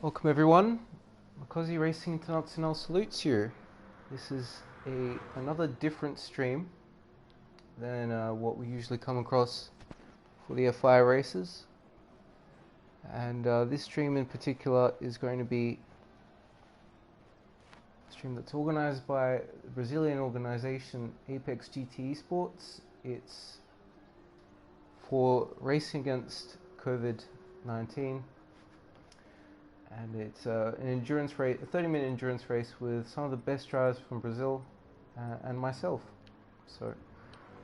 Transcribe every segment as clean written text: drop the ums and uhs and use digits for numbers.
Welcome everyone. Makozi Racing Internacional salutes you. This is another different stream than what we usually come across for the FI races. And this stream in particular is going to be a stream that's organized by the Brazilian organization Apex GT Esports. It's for racing against COVID-19. And it's an endurance race, a 30-minute endurance race with some of the best drivers from Brazil and myself. So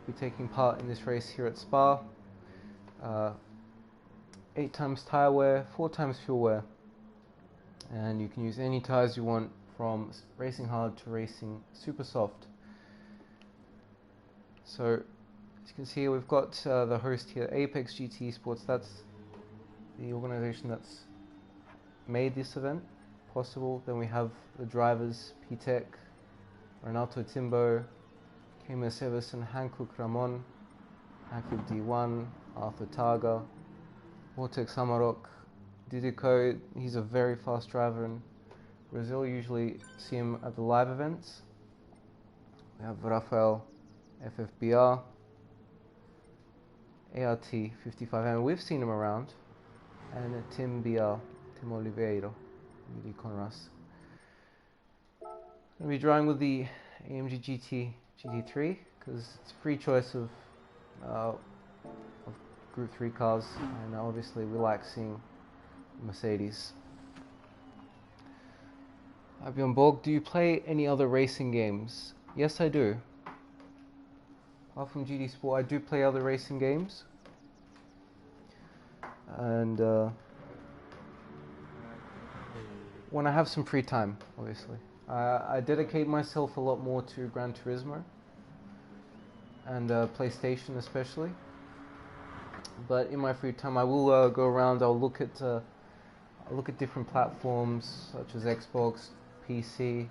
we're taking part in this race here at Spa. 8 times tyre wear, 4 times fuel wear, and you can use any tyres you want, from racing hard to racing super soft. So as you can see, we've got the host here, Apex GT Esports. That's the organization that's made this event possible. Then we have the drivers, P-Tech, Renato Timbo, Kemus Everson, Hankook Ramon, Hankook D1, Arthur Targa, Vortex Amarok, Didiko. He's a very fast driver in Brazil. You usually see him at the live events. We have Rafael FFBR, ART 55, and we've seen him around, and Tim BR, Tim Oliveira, Midi Conras. I'm going to be driving with the AMG GT3 because it's a free choice of Group 3 cars, and obviously we like seeing Mercedes. Bjorn Borg, do you play any other racing games? Yes, I do. Apart from GT Sport, I do play other racing games. And when I have some free time, obviously. I dedicate myself a lot more to Gran Turismo and PlayStation especially. But in my free time, I will go around. I'll look at different platforms such as Xbox, PC,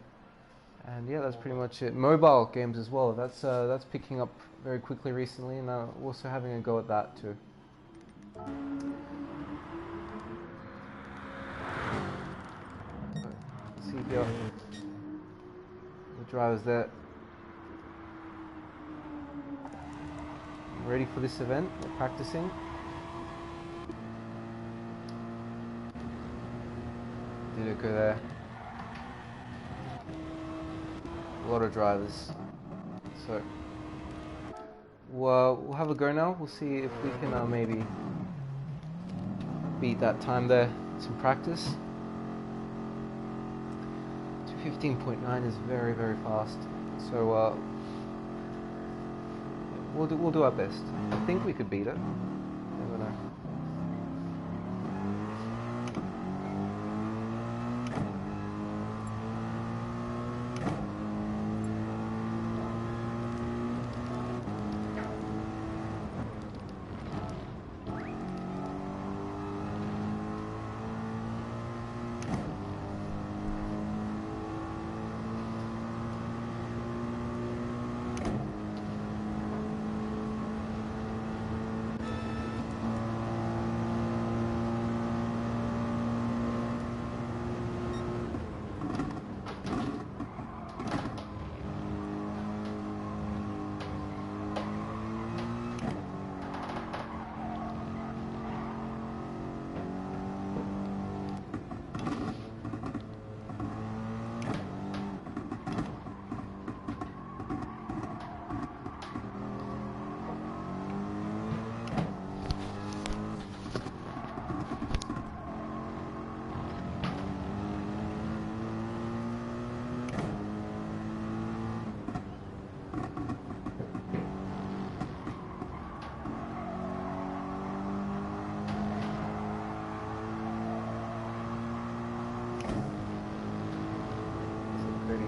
and yeah, that's pretty much it. Mobile games as well. That's picking up very quickly recently, and I'm also having a go at that too. See here, the drivers there. Ready for this event, they're practicing. Didiko there. A lot of drivers. So we'll have a go now. We'll see if we can maybe beat that time there. Some practice. 2:15.9 is very, very fast. So we'll do our best. I think we could beat it. Never know.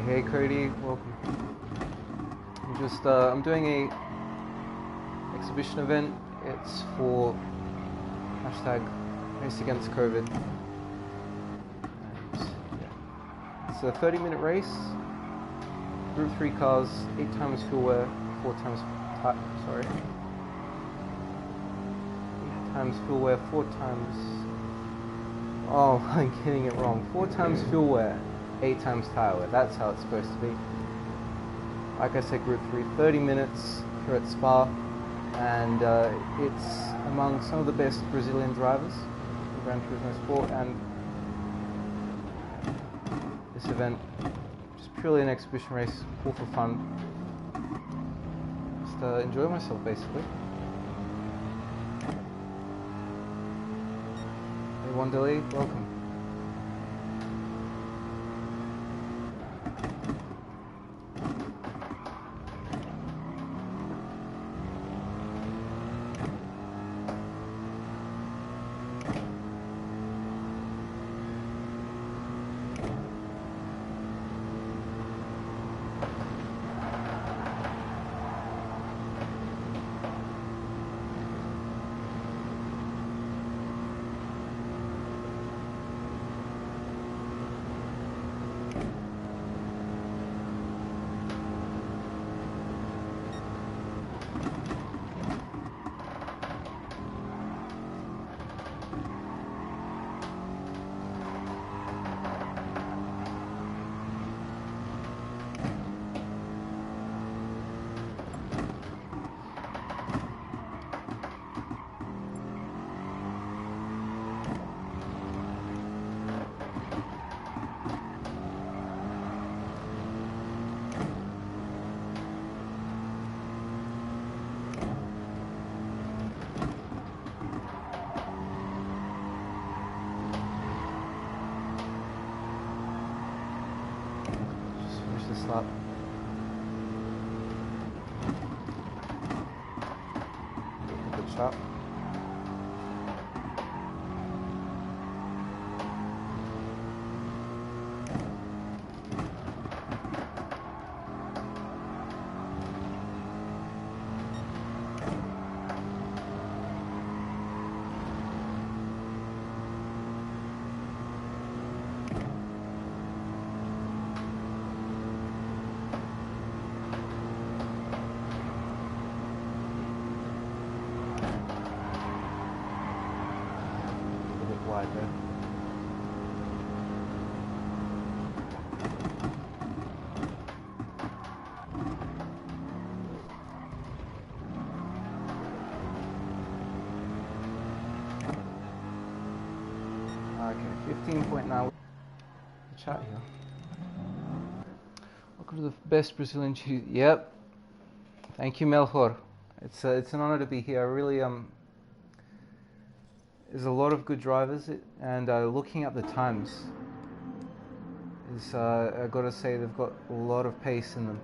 Hey Cody, welcome. I'm doing a exhibition event. It's for hashtag Race Against COVID. And, yeah. It's a 30-minute race. Group 3 cars, 8 times fuel wear, 4 times 8 times fuel wear, 4 times Oh, I'm getting it wrong. 4 times fuel wear, 8 times tire wear. That's how it's supposed to be. Like I said, Group 3, 30 minutes here at Spa, and it's among some of the best Brazilian drivers in Gran Turismo Sport, and this event just purely an exhibition race, all for fun. Just enjoy myself, basically. Hey Wandeli, welcome. This lap. Good shot. Wide there. Okay, 15.9. Chat here. Welcome to the best Brazilian cheese. Yep. Thank you, Melchor. It's an honor to be here. I really There's a lot of good drivers, and looking at the times is I got to say they've got a lot of pace in them.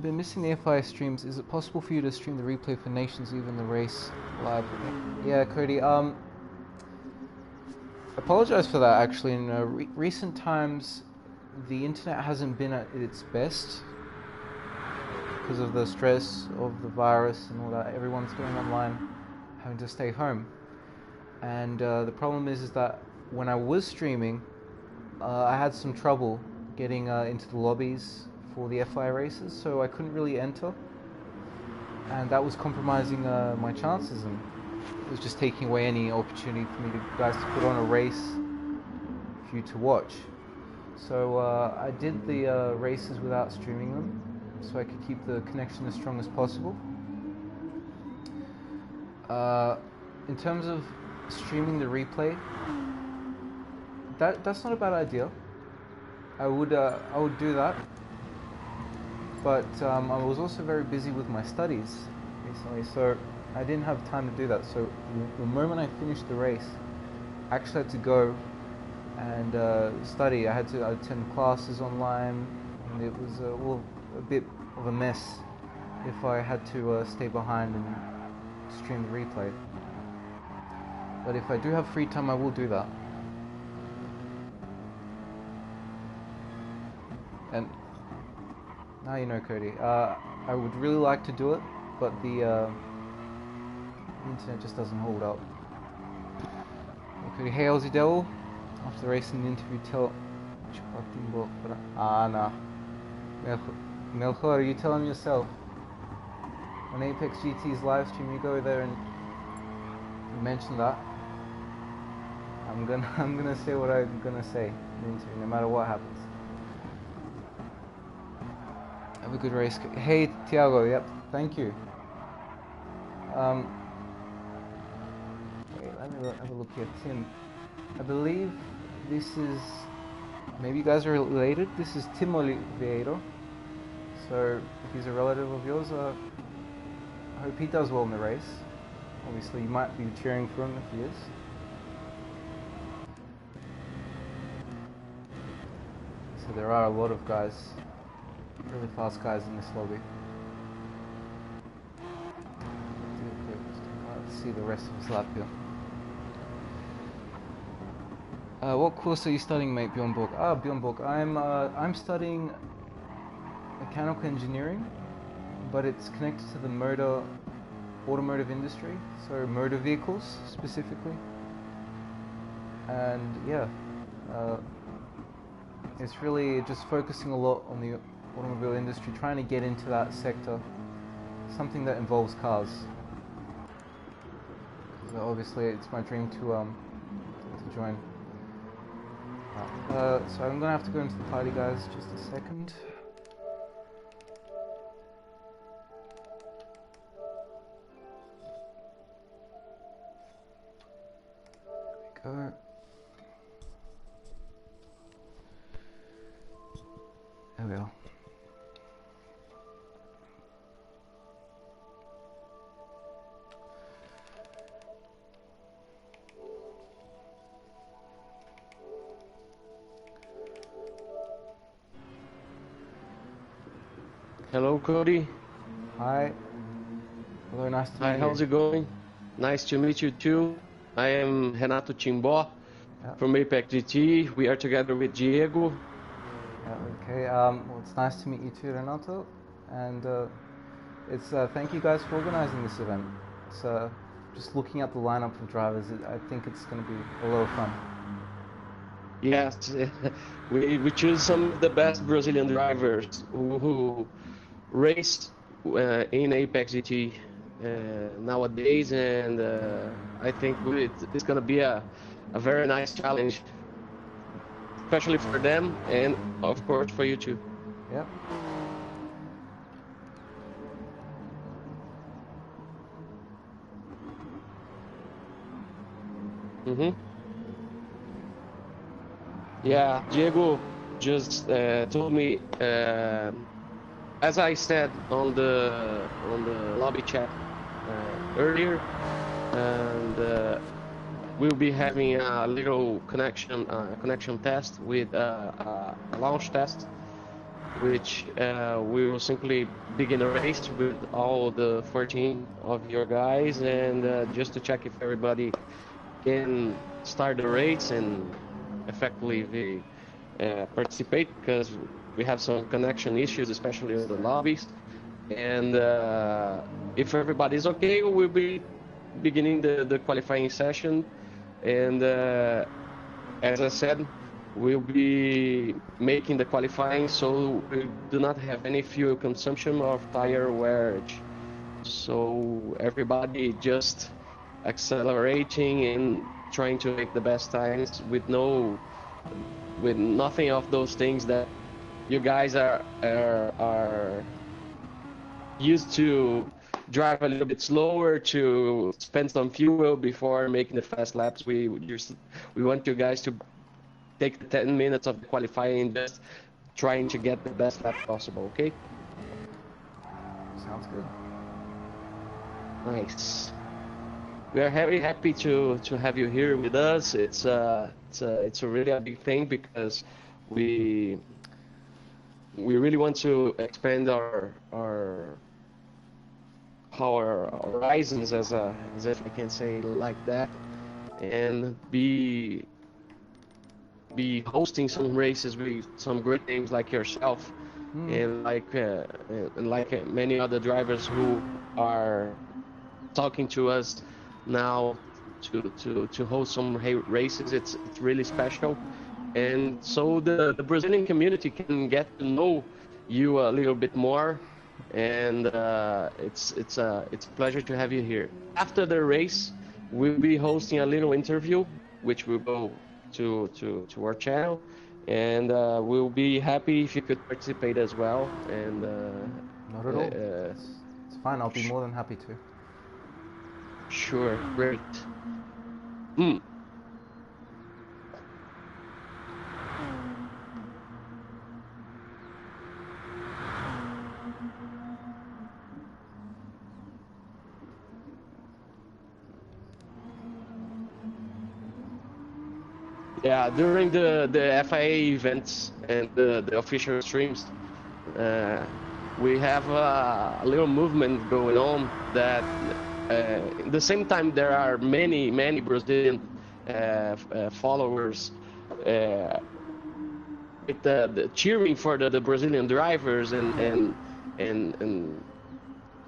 Been missing the FIA streams. Is it possible for you to stream the replay for Nations, even the race live? Yeah, Cody. Apologize for that. Actually, in recent times, the internet hasn't been at its best because of the stress of the virus and all that. Everyone's going online, having to stay home, and the problem is that when I was streaming, I had some trouble getting into the lobbies for the FIA races, so I couldn't really enter, and that was compromising my chances, and it was just taking away any opportunity for me guys to put on a race for you to watch. So I did the races without streaming them, so I could keep the connection as strong as possible. In terms of streaming the replay, that's not a bad idea. I would do that, but I was also very busy with my studies recently, so I didn't have time to do that. So the moment I finished the race, I actually had to go and study. I had to attend classes online, and it was a bit of a mess if I had to stay behind and stream the replay. But if I do have free time, I will do that. And now you know, Cody. I would really like to do it, but the internet just doesn't hold up. Cody, hey Aussie Devil. After the race in the interview, tell... nah. Melchor, you tell him yourself. when Apex GT's live stream, you go there and you mention that. I'm gonna say what I'm gonna say in the interview, no matter what happens. Have a good race. Hey Tiago, yep, thank you. Wait, let me have a look here. Tim, I believe this is, maybe you guys are related. This is Tim Oliveira. So if he's a relative of yours, I hope he does well in the race. Obviously, you might be cheering for him if he is. So there are a lot of guys, really fast guys in this lobby. Let's see the rest of his lap here. What course are you studying, mate, Bjorn Borg? Bjorn Borg, I'm studying mechanical engineering, but it's connected to the automotive industry, so motor vehicles specifically. And yeah, it's really just focusing a lot on the automobile industry, trying to get into that sector, something that involves cars. So obviously, it's my dream to join. So I'm gonna have to go into the party, guys. Just a second. There we go. There we are. Hello, Cody. Hi. Hello, nice to meet you. Hi, how's it going? Nice to meet you too. I am Renato Timbó from Apex GT. We are together with Diego. Okay, well, it's nice to meet you too, Renato. And thank you guys for organizing this event. It's just looking at the lineup of drivers, I think it's going to be a lot of fun. Yes, we choose some of the best Brazilian drivers who race in Apex GT nowadays, and I think it's going to be a very nice challenge, especially for them and of course for you too. Yep. Yeah, Diego just told me, as I said on the lobby chat earlier, and we'll be having a little connection test with a launch test, which we will simply begin a race with all the 14 of your guys, and just to check if everybody can start the race and effectively participate, because we have some connection issues, especially in the lobbies. And if everybody's okay, we'll be beginning the qualifying session. And as I said, we'll be making the qualifying so we do not have any fuel consumption or tire wearage. So everybody just accelerating and trying to make the best times with nothing of those things that you guys are used to. Drive a little bit slower to spend some fuel before making the fast laps. We want you guys to take the 10 minutes of the qualifying, just trying to get the best lap possible. Okay? Sounds good. Nice. We are very happy to have you here with us. It's a really a big thing, because we really want to expand our horizons, as if I can say like that, and be hosting some races with some great names like yourself, and like many other drivers who are talking to us now to host some races. It's really special, and so the Brazilian community can get to know you a little bit more, and it's a pleasure to have you here. After the race, we'll be hosting a little interview, which will go to our channel, and we'll be happy if you could participate as well. And Not at all. It's fine. I'll be more than happy to. sure, great. Mm. Yeah, during the FIA events and the official streams, uh, we have a little movement going on that at the same time there are many Brazilian followers uh, with the cheering for the Brazilian drivers and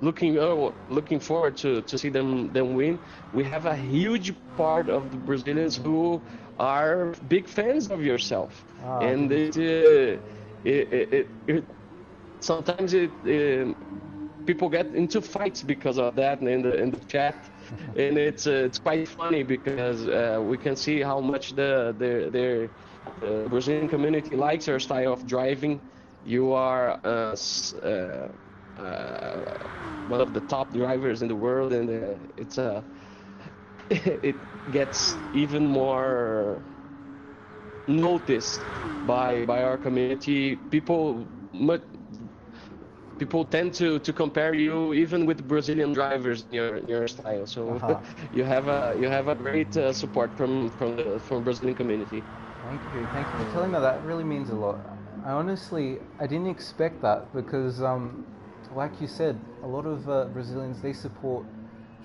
looking forward to see them win. We have a huge part of the Brazilians who are big fans of yourself, and sometimes people get into fights because of that in the chat, and it's quite funny because we can see how much the Brazilian community likes your style of driving. You are one of the top drivers in the world, and it's it gets even more noticed by our community. People tend to compare you even with Brazilian drivers in your style. So you have a great support from Brazilian community. Thank you for telling me that. It really means a lot. I didn't expect that because, like you said, a lot of Brazilians, they support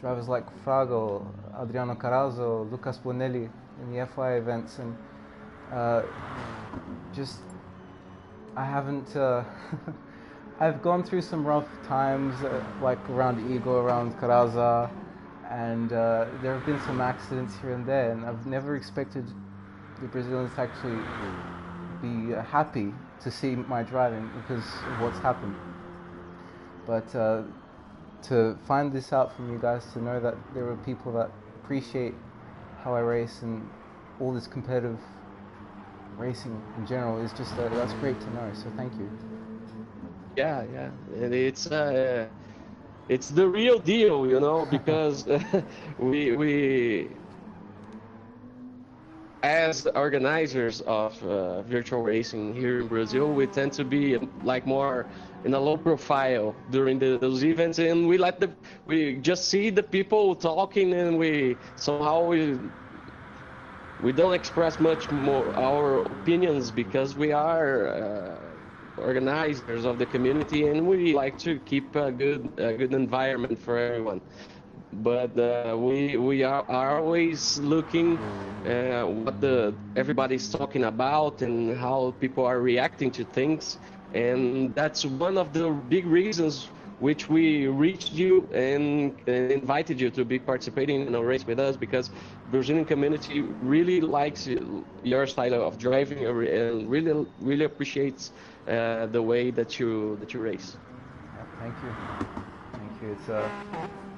drivers like Frago, Adriano Carazo, Lucas Bonelli in the FI events, and just I haven't. I've gone through some rough times, like around Igor, around Caraza, and there have been some accidents here and there, and I've never expected the Brazilians to actually be happy to see my driving because of what's happened. But to find this out from you guys, to know that there are people that appreciate how I race and all this competitive racing in general is just that's great to know. So thank you. Yeah, and it's the real deal, you know, because we as organizers of virtual racing here in Brazil, we tend to be like more in a low profile during those events, and we just see the people talking, and we don't express much more our opinions because we are organizers of the community, and we like to keep a good environment for everyone. But we are always looking what everybody's talking about and how people are reacting to things, and that's one of the big reasons which we reached you and invited you to be participating in a race with us, because Brazilian community really likes your style of driving and really appreciates the way that you race. Yeah, thank you.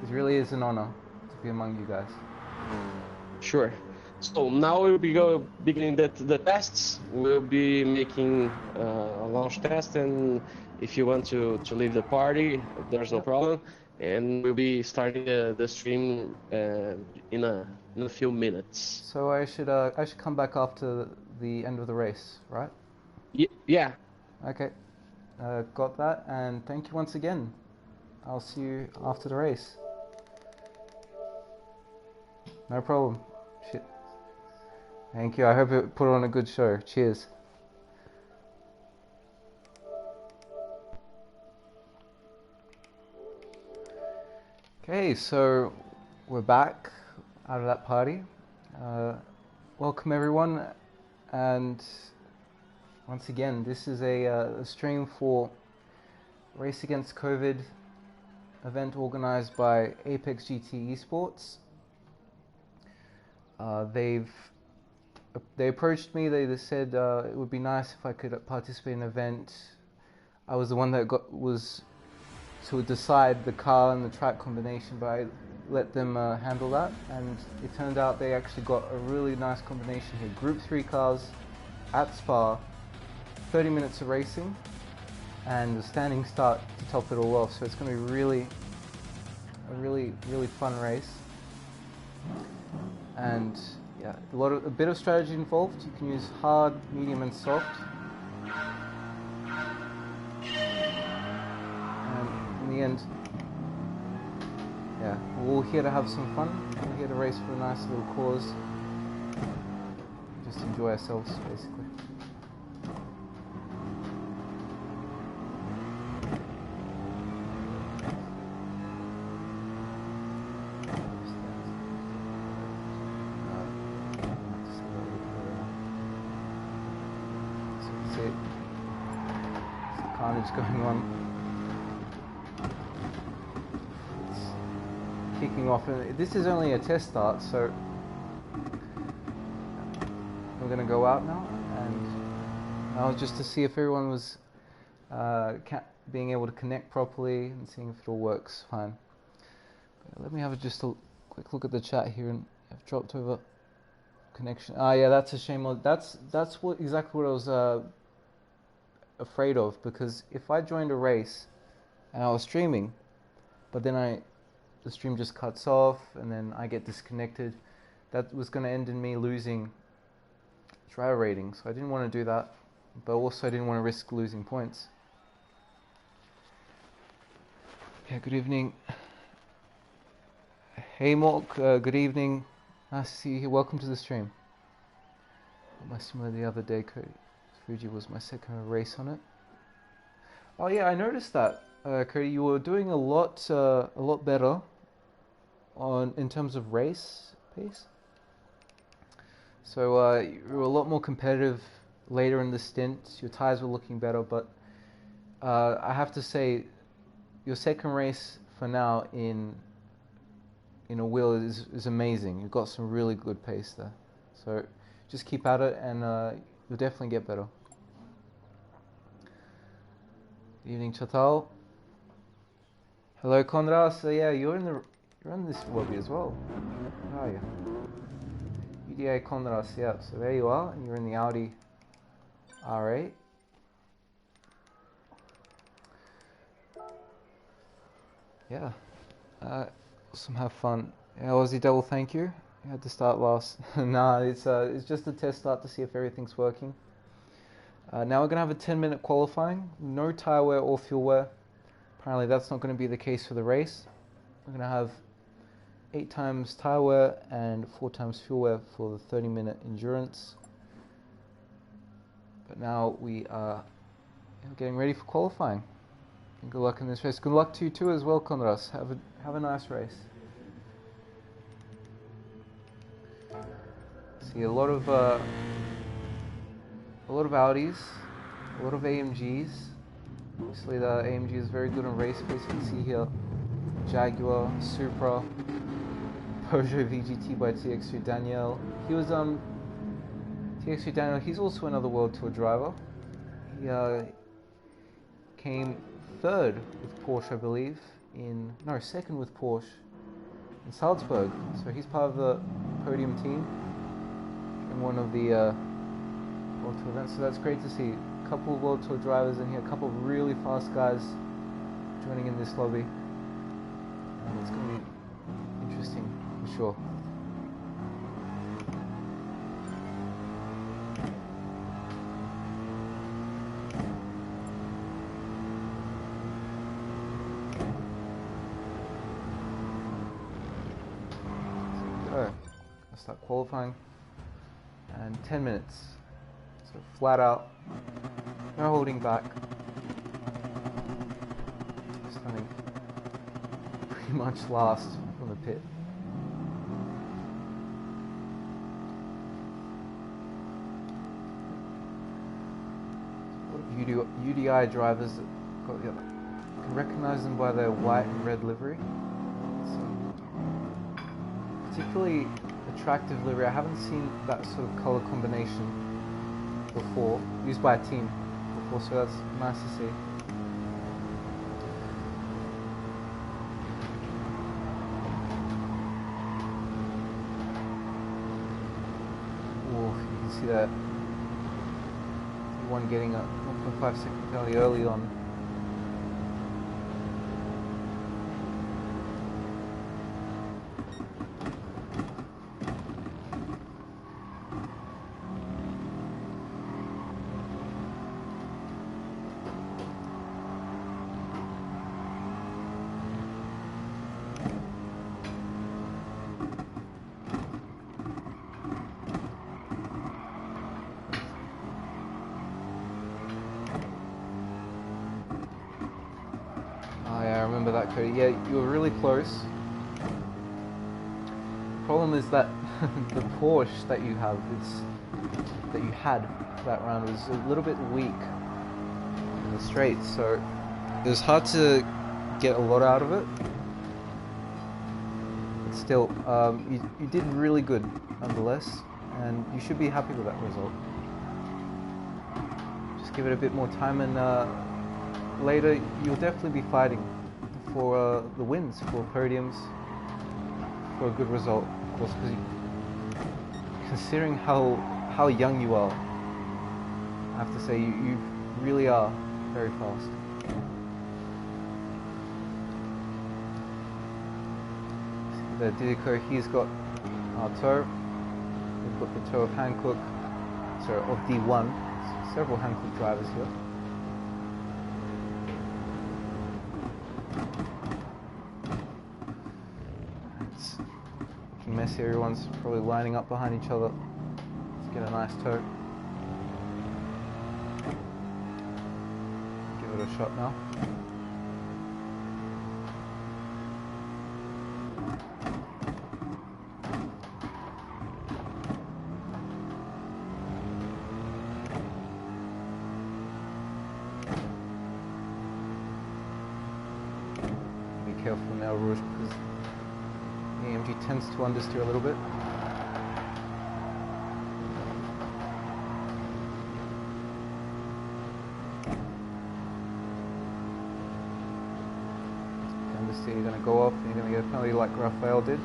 It really is an honor to be among you guys. Sure. So now we'll be beginning the tests. We'll be making a launch test, and if you want to leave the party, there's no problem. And we'll be starting the stream in a few minutes. So I should come back after the end of the race, right? Yeah. Okay. Got that, and thank you once again. I'll see you after the race. No problem. Shit. Thank you. I hope it put on a good show. Cheers. Okay, so we're back out of that party. Welcome everyone, and once again, this is a stream for Race Against COVID event organized by Apex GT Esports. They approached me. They said it would be nice if I could participate in an event. I was the one that was to decide the car and the track combination, but I let them handle that, and it turned out they actually got a really nice combination here. Group 3 cars at Spa, 30 minutes of racing, and a standing start to top it all off. So it's going to be a really fun race, and yeah, a bit of strategy involved. You can use hard, medium, and soft. And in the end, yeah, we're all here to have some fun. We're here to race for a nice little cause. Just enjoy ourselves, basically. So you can see the carnage going on. Kicking off, and this is only a test start, so we're going to go out now, and now just to see if everyone was being able to connect properly and seeing if it all works fine. But let me have just a quick look at the chat here, and I've dropped over connection. Yeah, that's a shame. That's exactly what I was afraid of, because if I joined a race and I was streaming, but then the stream just cuts off and then I get disconnected, that was going to end in me losing driver rating. So I didn't want to do that, but also I didn't want to risk losing points. Yeah, good evening. Hey Mork, good evening. Nice to see you here. Welcome to the stream. My similar the other day, Fuji was my second race on it. Oh yeah, I noticed that. Cody, you were doing a lot better in terms of race pace. So you were a lot more competitive later in the stint. Your tires were looking better, but I have to say, your second race for now in a wheel is amazing. You've got some really good pace there. So just keep at it, and you'll definitely get better. Good evening, Chatal. Hello, Conrad. So yeah, you're in this lobby as well. Where are you? UDA Conrad. Yeah. So there you are, and you're in the Audi R8. Yeah. Awesome. Have fun. Yeah, Aussie Devil. Thank you. You had to start last. Nah, it's just a test start to see if everything's working. Now we're gonna have a 10-minute qualifying. No tire wear or fuel wear. Apparently that's not going to be the case for the race. We're going to have 8 times tire wear and 4 times fuel wear for the 30-minute endurance. But now we are getting ready for qualifying. And good luck in this race. Good luck to you too as well, Conras. Have a nice race. See a lot of Audis, a lot of AMGs. Obviously the AMG is very good on race pace. You can see here Jaguar, Supra, Peugeot VGT by TX3 Daniel. He was TX3 Daniel, he's also another World Tour driver. He came third with Porsche, I believe, second with Porsche in Salzburg. So he's part of the podium team in one of the World Tour events. So that's great to see. A couple of World Tour drivers in here, a couple of really fast guys joining in this lobby. And it's going to be interesting for sure. Let's start qualifying. And 10 minutes. So flat out. No holding back. Standing pretty much last from the pit. A lot of UDI drivers you can recognize them by their white and red livery. So, particularly attractive livery. I haven't seen that sort of color combination before, used by a team before, so that's nice to see. there. One getting a 1.5-second penalty early on. I remember that, Cody. Yeah, you were really close. The problem is that the Porsche that you have, that you had that round, was a little bit weak in the straights, so it was hard to get a lot out of it. But still, you did really good nonetheless, and you should be happy with that result. Just give it a bit more time, and later you'll definitely be fighting for the wins, for podiums, for a good result, of course, because considering how young you are, I have to say you really are very fast. The Didico, he's got our toe. We've got the toe of Hankook, sorry, of D1. Several Hankook drivers here. It's looking messy. Everyone's probably lining up behind each other to get a nice toe. Give it a shot now. Careful now, Rouge, because the AMG tends to understeer a little bit. Understeer, you're going to go off and you're going to get a penalty like Rafael did.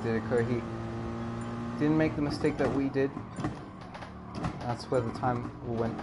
Didico, he didn't make the mistake that we did. That's where the time went.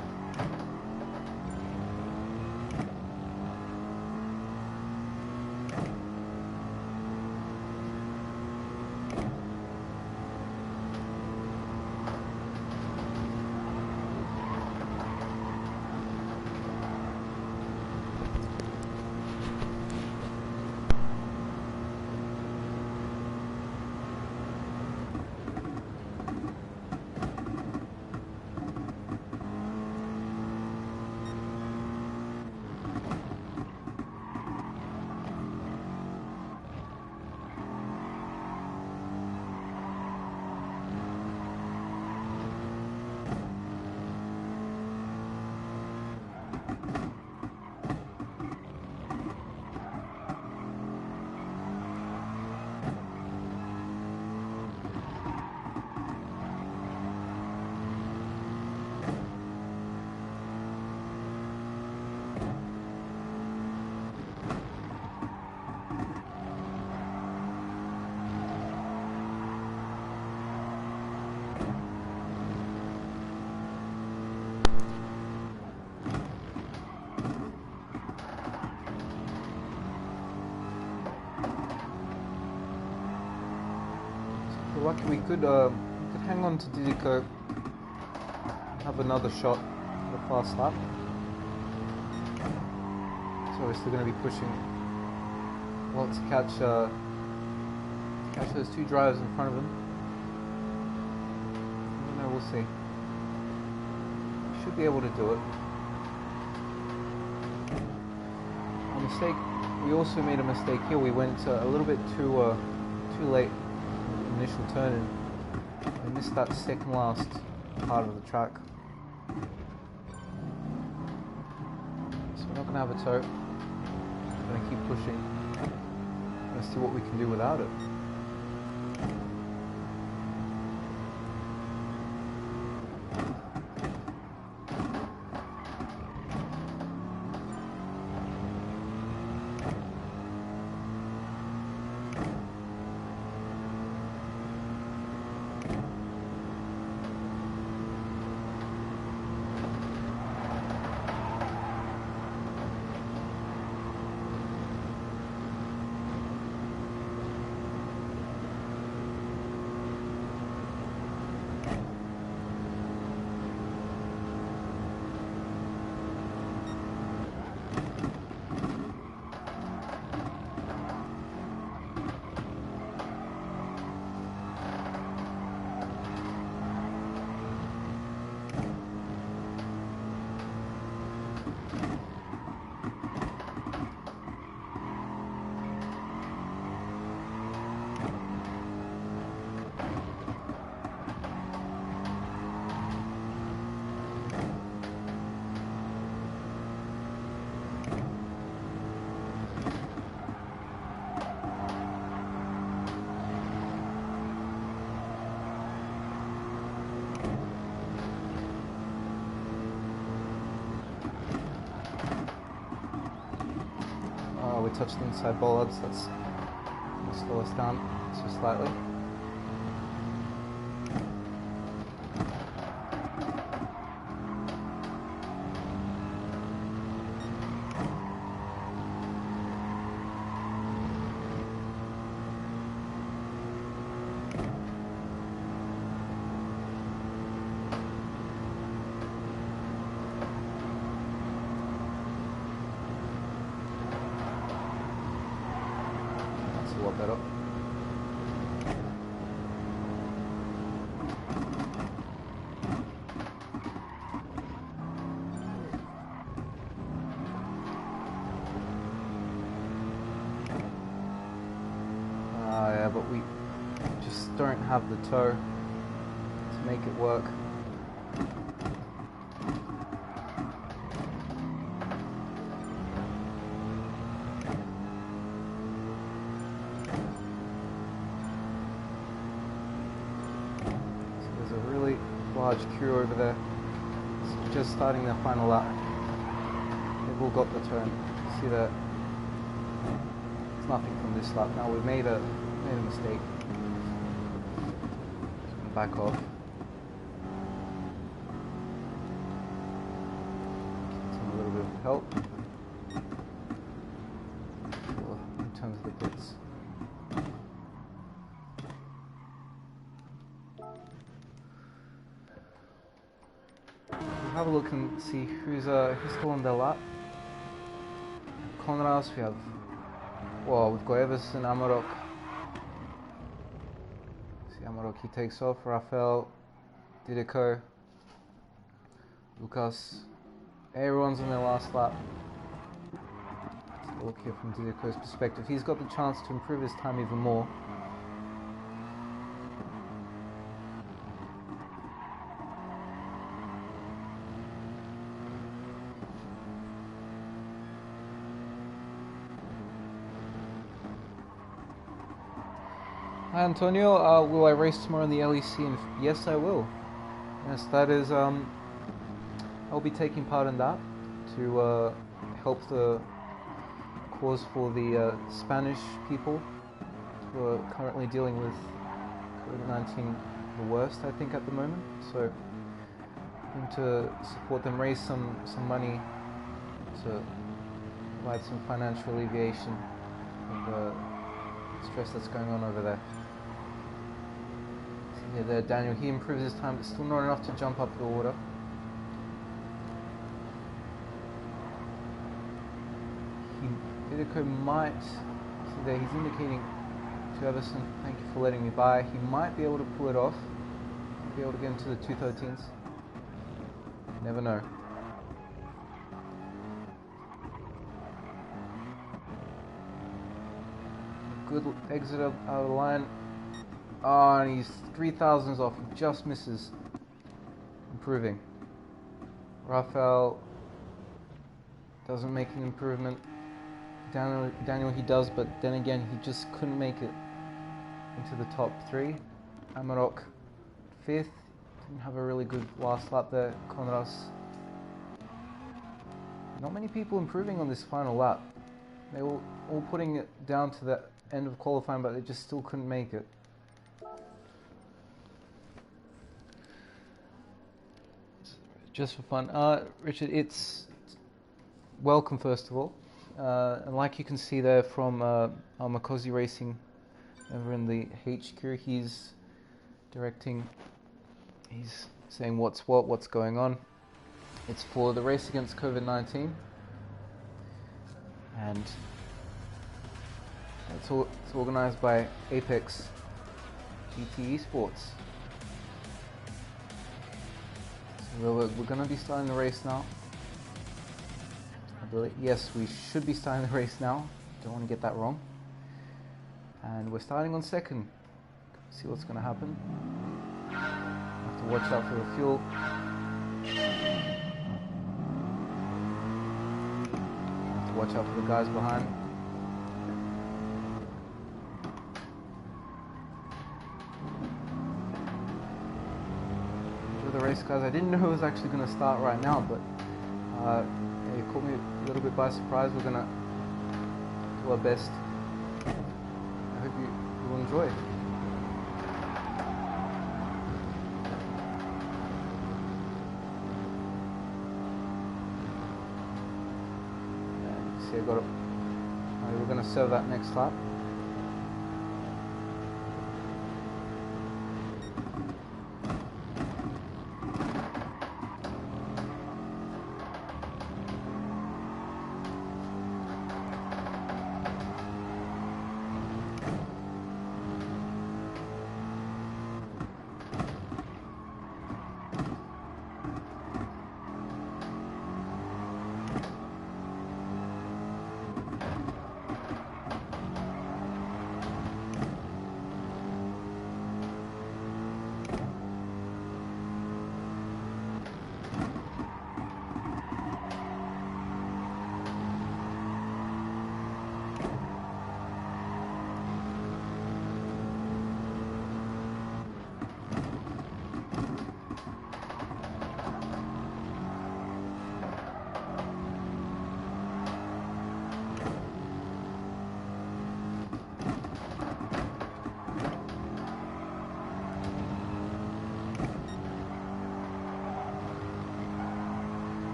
we're lucky we could hang on to Didico, have another shot at the fast lap. So we're still going to be pushing well to catch those two drivers in front of him. I don't know, we'll see. Should be able to do it. A mistake. We also made a mistake here. We went a little bit too late in the initial turn and we missed that second last part of the track. So we're not going to have a tow. We're going to keep pushing. We're going to see what we can do without it. We touched the inside bollards, that's will slow us down so slightly. A lot better. Yeah, but we just don't have the tow to make it work. Large crew over there. It's just starting their final lap. They've all got the turn. See that? It's nothing from this lap. Now we've made a mistake. Back off. Some a little bit of help in terms of the pits. Have a look and see who's still on their lap. Conras, we have, well, we've got Everson, Amarok. See Amarok, he takes off. Rafael, Didico, Lucas. Everyone's on their last lap. Let's look here from Didico's perspective. He's got the chance to improve his time even more. Hi Antonio, will I race tomorrow in the LEC? And yes, I will. Yes, that is, I'll be taking part in that to help the cause for the Spanish people who are currently dealing with COVID-19 the worst, I think, at the moment. So I'm going to support them, raise some money to provide some financial alleviation of the stress that's going on over there. Yeah, there, Daniel. He improves his time, but still not enough to jump up the order. Vidico might. See there, he's indicating to Everson, thank you for letting me by. He might be able to pull it off. Be able to get into the 213s. Never know. Good exit out of the line. Oh, and he's 3,000s off. He just misses. Improving. Rafael doesn't make an improvement. Daniel he does, but then again he just couldn't make it into the top 3. Amarok 5th. Didn't have a really good last lap there. Conras. Not many people improving on this final lap. They were all putting it down to the end of qualifying, but they just still couldn't make it. Just for fun. Richard, it's welcome first of all. And like you can see there from our Makozi Racing over in the HQ, he's directing, he's saying what's going on. It's for the race against COVID-19, and it's organized by Apex GT Esports. So we're going to be starting the race now. I believe, yes, we should be starting the race now. Don't want to get that wrong. And we're starting on second. See what's going to happen. Have to watch out for the fuel. Have to watch out for the guys behind. Enjoy the race, guys. I didn't know it was actually going to start right now, but yeah, it caught me a little bit by surprise. We're going to do our best. I hope you will enjoy it. See, I got it. We're going to serve that next lap.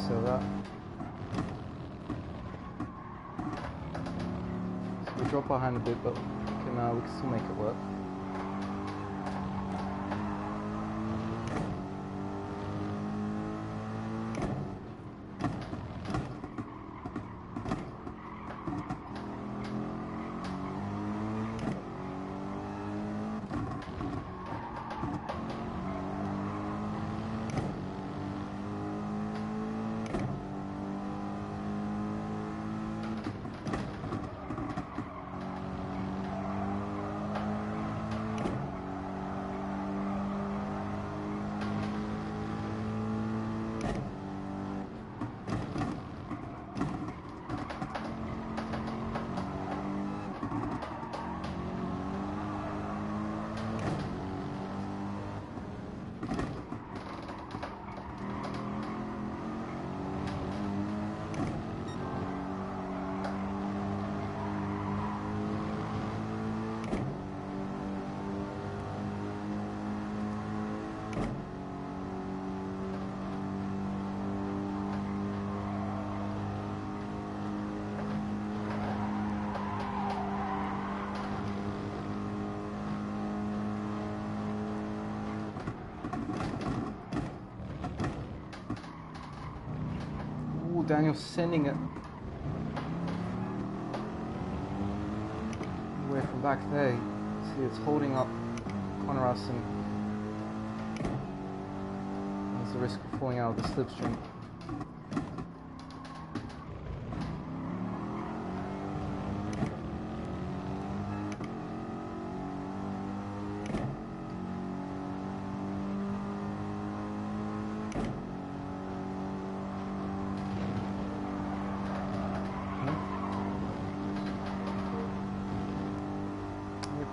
So we drop behind a bit, but we can still make it work. Daniel's sending it away from back there. See, it's holding up Conras, and there's the risk of falling out of the slipstream.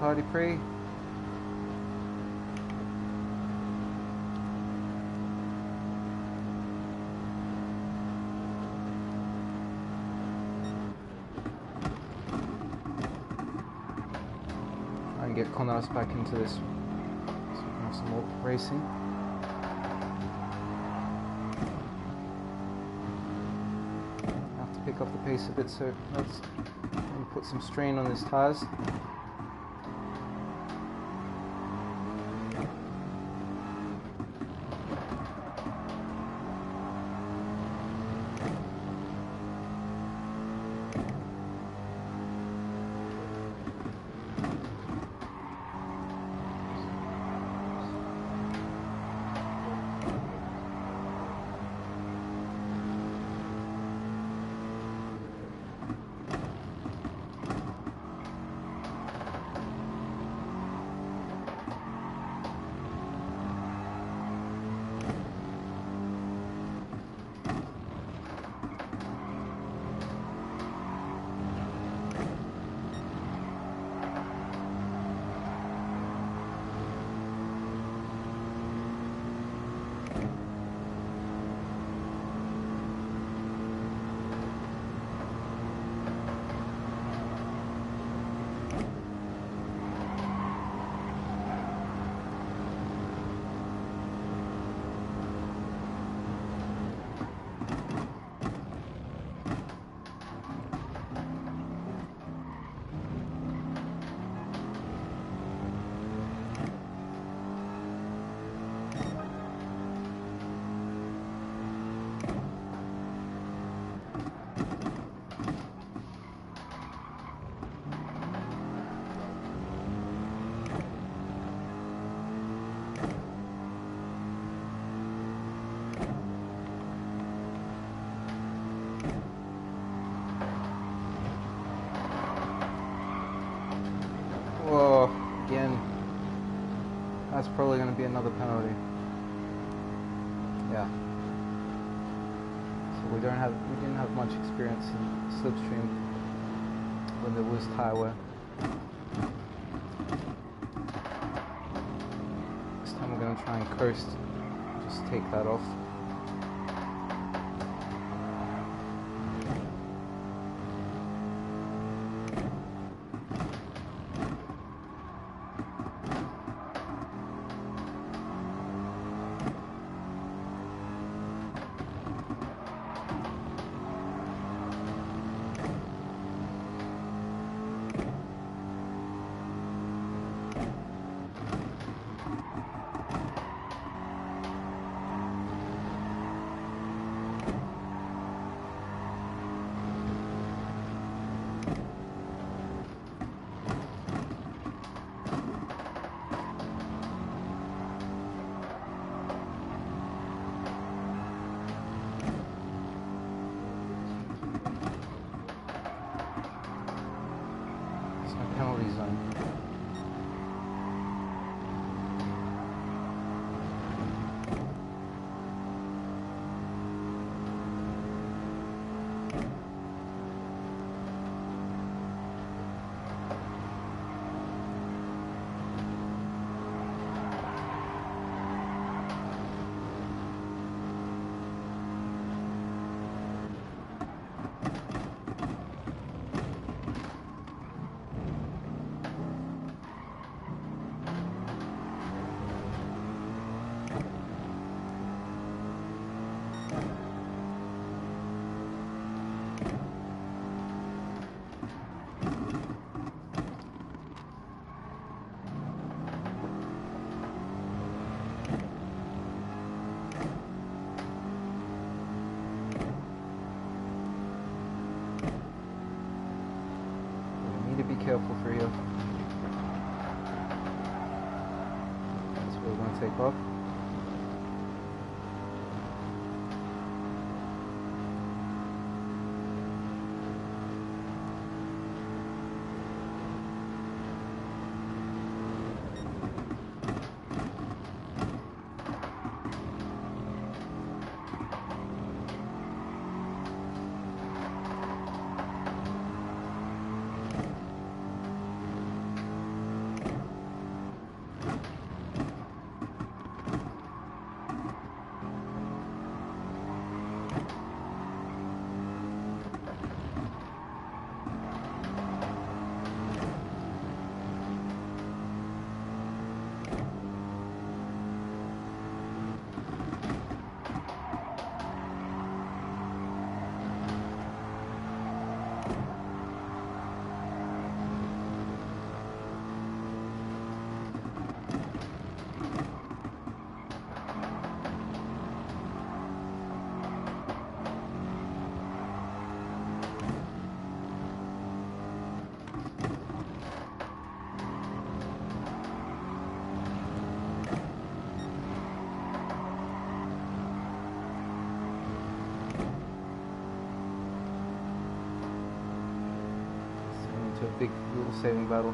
Party free. Try and get Conras back into this so we can have some more racing. Have to pick up the pace a bit, so let's put some strain on his tires. Whoa, again. That's probably going to be another penalty. Yeah. So we didn't have much experience in slipstream when there was tire wear. This time we're going to try and coast, just take that off. Penalty zone. careful through here. That's where we're going to take off. A big little saving battle.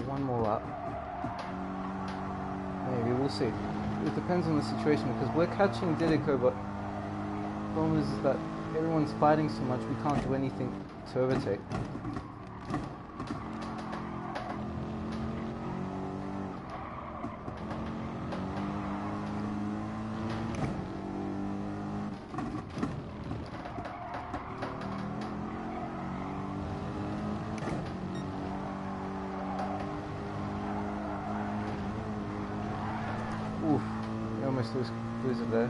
One more lap. Maybe, we'll see. It depends on the situation because we're catching Didico, but the problem is that everyone's fighting so much we can't do anything to overtake. Oof, we almost lose it there.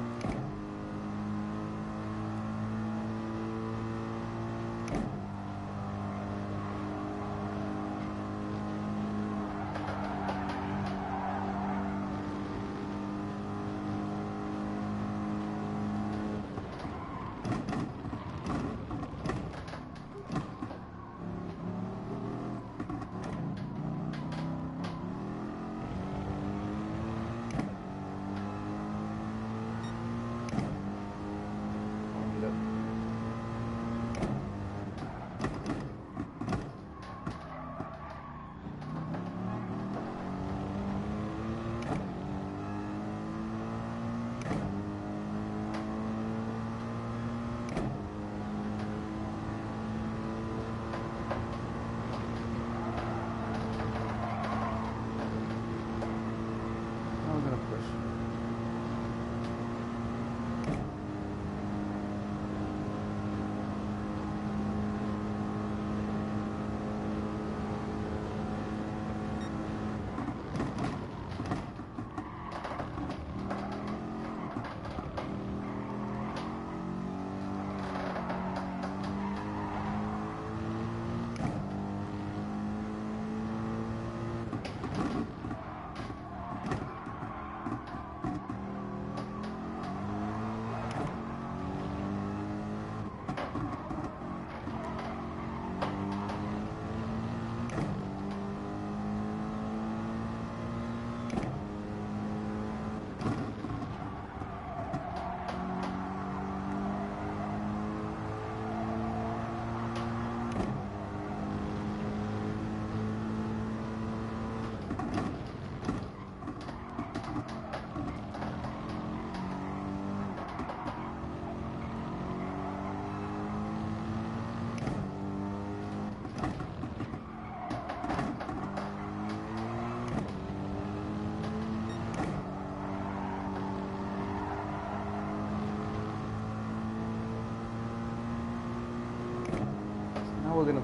we're gonna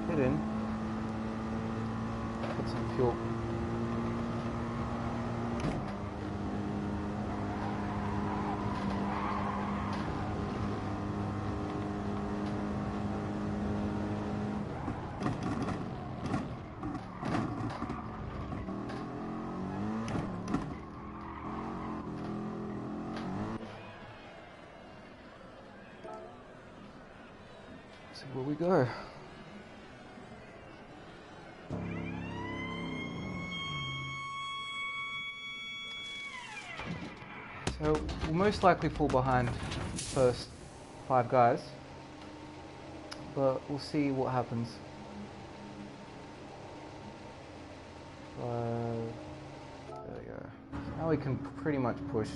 put in, put some fuel. So where we go. So we'll most likely fall behind the first 5 guys, but we'll see what happens. There we go. So now we can pretty much push.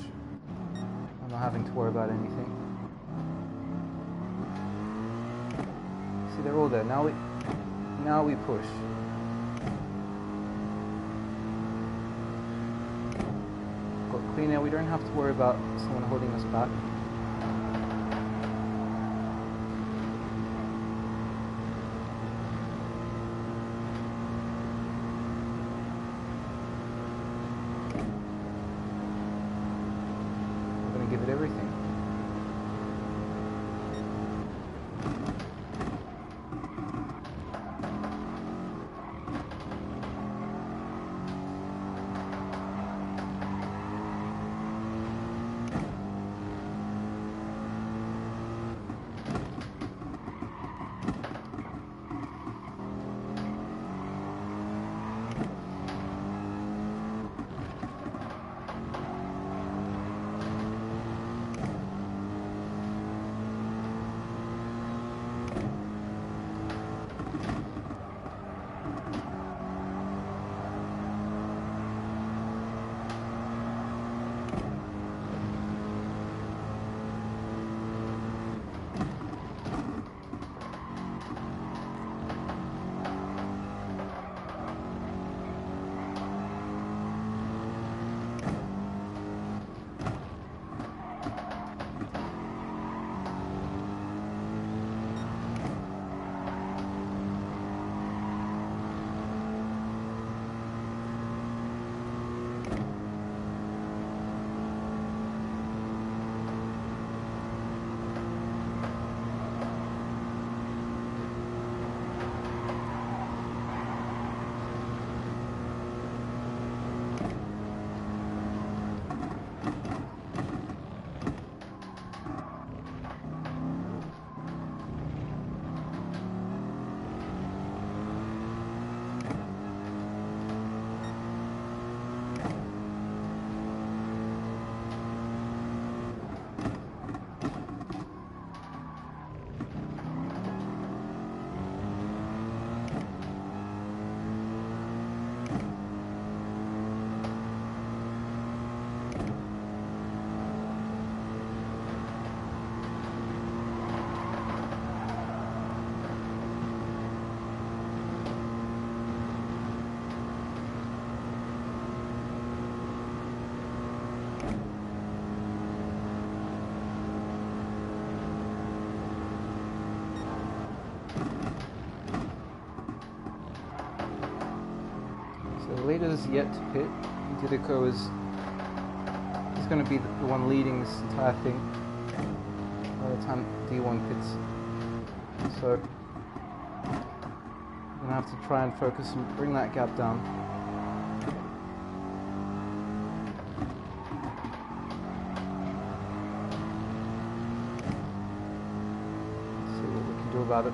I'm not having to worry about anything. See, they're all there. Now we push. Got clean air. We don't have to worry about someone holding us back. We're going to give it everything. The leader is yet to pit. Didiko is going to be the one leading this entire thing by the time D1 pits. So I'm going to have to try and focus and bring that gap down. See what we can do about it.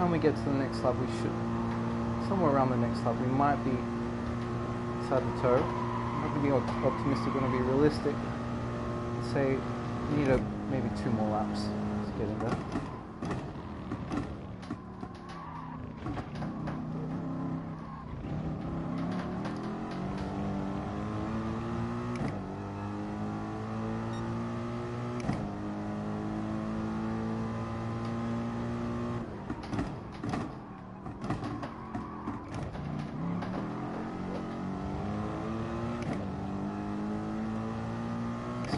time we get to the next lap, we should, somewhere around the next lap, we might be inside the toe. I'm not going to be optimistic, we're going to be realistic. Let's say we need maybe 2 more laps to get in there.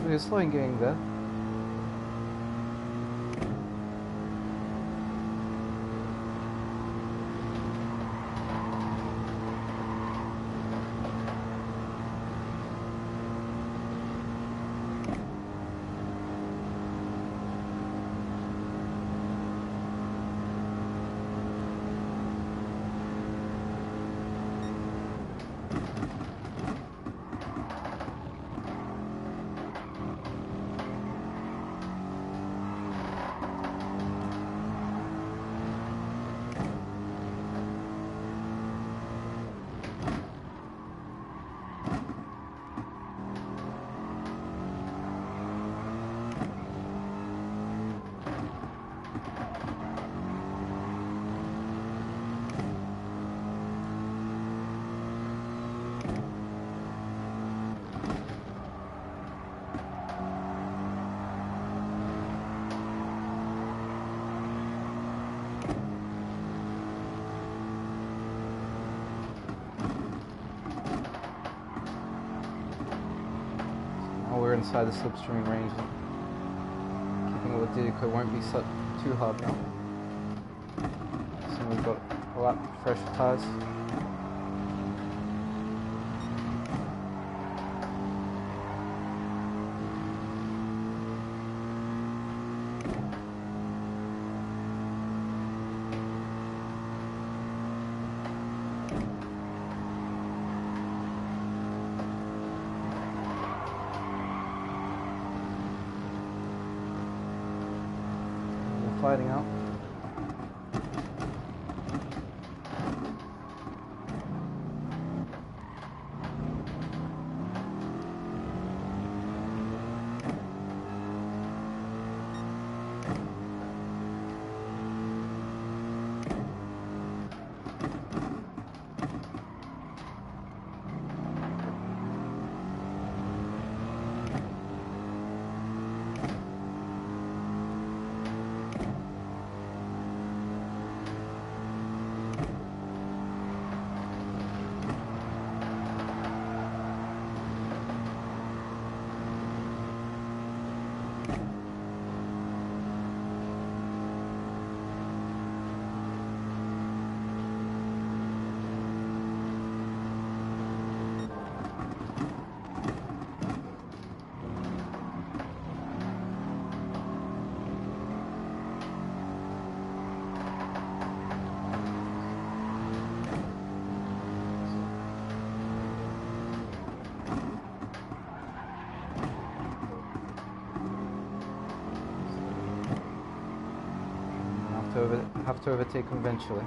We're slowing getting there. We're inside the slipstream range. Keeping with Didico won't be too hard now. So we've got a lap fresh tyres. Fighting out. Have to overtake them eventually.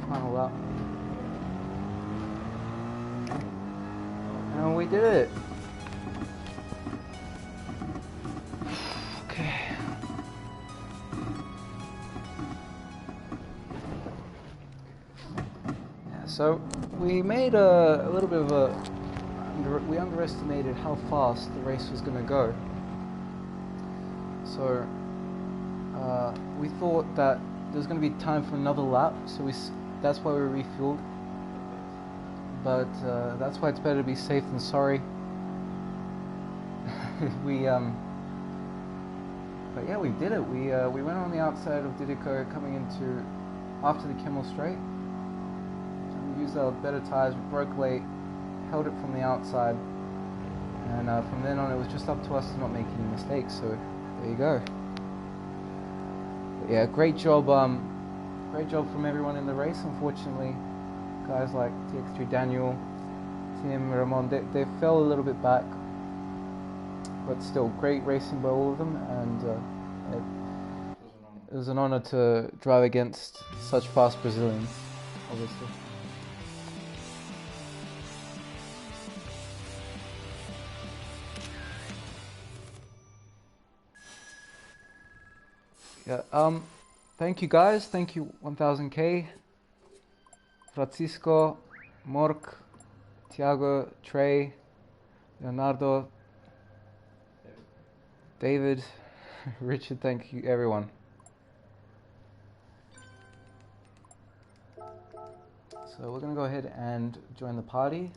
Final lap. And we did it. Okay. Yeah, so we made a little bit of a... we underestimated how fast the race was going to go. So we thought that there was going to be time for another lap, so that's why we refueled. But that's why it's better to be safe than sorry. But yeah, we did it. We went on the outside of Didiko coming into after the Kimmel Straight. And we used our better tires. We broke late, held it from the outside, and from then on it was just up to us to not make any mistakes. So there you go. But yeah, great job. Great job from everyone in the race. Unfortunately, guys like TX3 Daniel, Tim, Ramon, they fell a little bit back. But still, great racing by all of them, and it was an honor to drive against such fast Brazilians, obviously. Yeah. Thank you guys. Thank you 1000K, Francisco, Mork, Tiago, Trey, Leonardo, David, Richard, thank you everyone. So we're going to go ahead and join the party.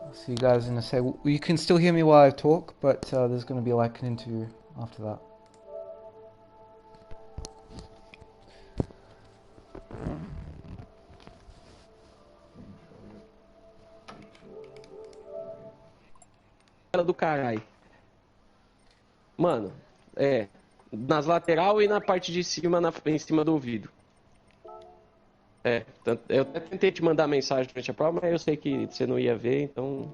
I'll see you guys in a sec. You can still hear me while I talk, but there's going to be like an interview after that. Do caralho. Mano, nas lateral e na parte de cima, em cima do ouvido. Eu até tentei te mandar mensagem durante a prova, mas eu sei que você não ia ver, então...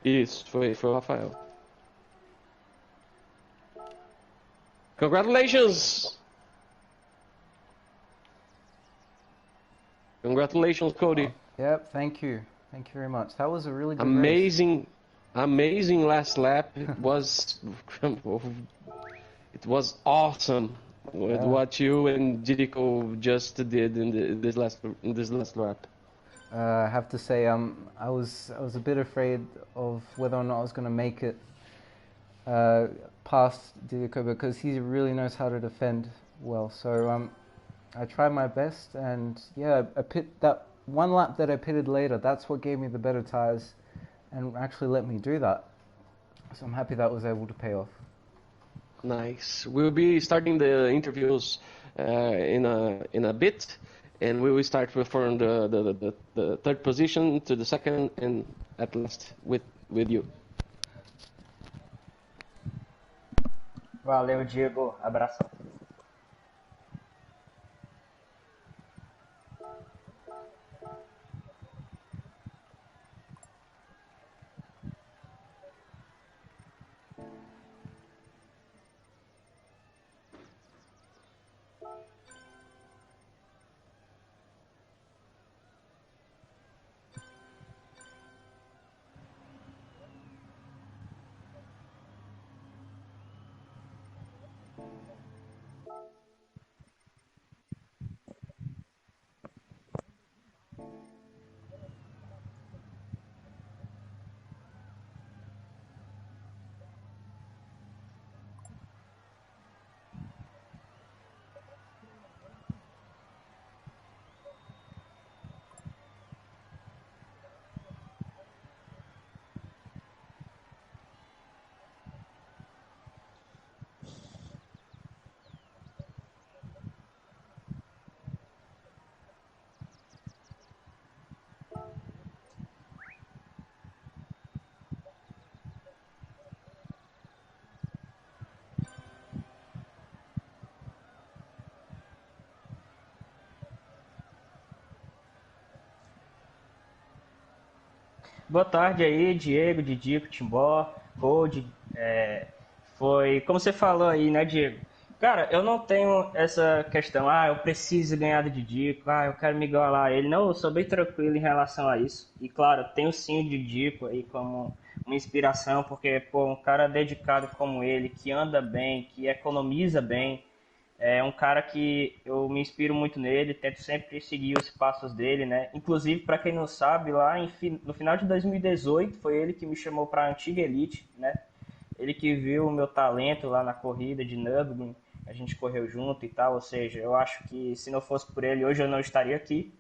Isso, foi o Rafael. Congratulations! Congratulations, Cody. Yep, thank you. Thank you very much. That was a really good amazing race. Amazing last lap. It was awesome with what you and Didiko just did in this last lap. I have to say, I was a bit afraid of whether or not I was going to make it past Didiko, because he really knows how to defend well. So I tried my best, and yeah, that one lap that I pitted later, that's what gave me the better tires and actually let me do that. So I'm happy that was able to pay off. Nice. We'll be starting the interviews in a bit, and we will start from the third position to the second, and at last with you. Valeu, Diego. Abração. Boa tarde aí, Diego, Didico, Timbó, Code. Foi como você falou aí, né, Diego? Cara, eu não tenho essa questão, eu preciso ganhar do Didico, eu quero me igualar a ele. Não, eu sou bem tranquilo em relação a isso. E claro, tenho sim o Didico aí como uma inspiração, porque, pô, um cara dedicado como ele, que anda bem, que economiza bem, é um cara que eu me inspiro muito nele, tento sempre seguir os passos dele, né? Inclusive, para quem não sabe, no final de 2018 foi ele que me chamou para a antiga Elite, né? Ele que viu o meu talento lá na corrida de Nürburgring, a gente correu junto e tal, ou seja, eu acho que se não fosse por ele, hoje eu não estaria aqui.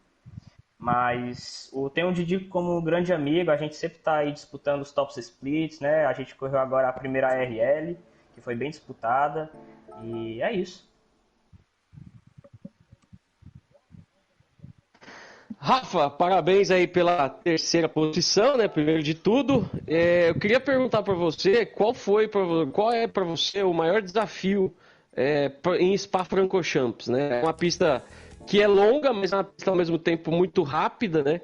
Mas tenho o Didi como um grande amigo, a gente sempre está aí disputando os tops splits, né? A gente correu agora a primeira ARL, que foi bem disputada, e é isso. Rafa, parabéns aí pela terceira posição, né? Primeiro de tudo, eu queria perguntar para você qual é para você o maior desafio em Spa-Francorchamps, né? É uma pista que é longa, mas é uma pista ao mesmo tempo muito rápida, né?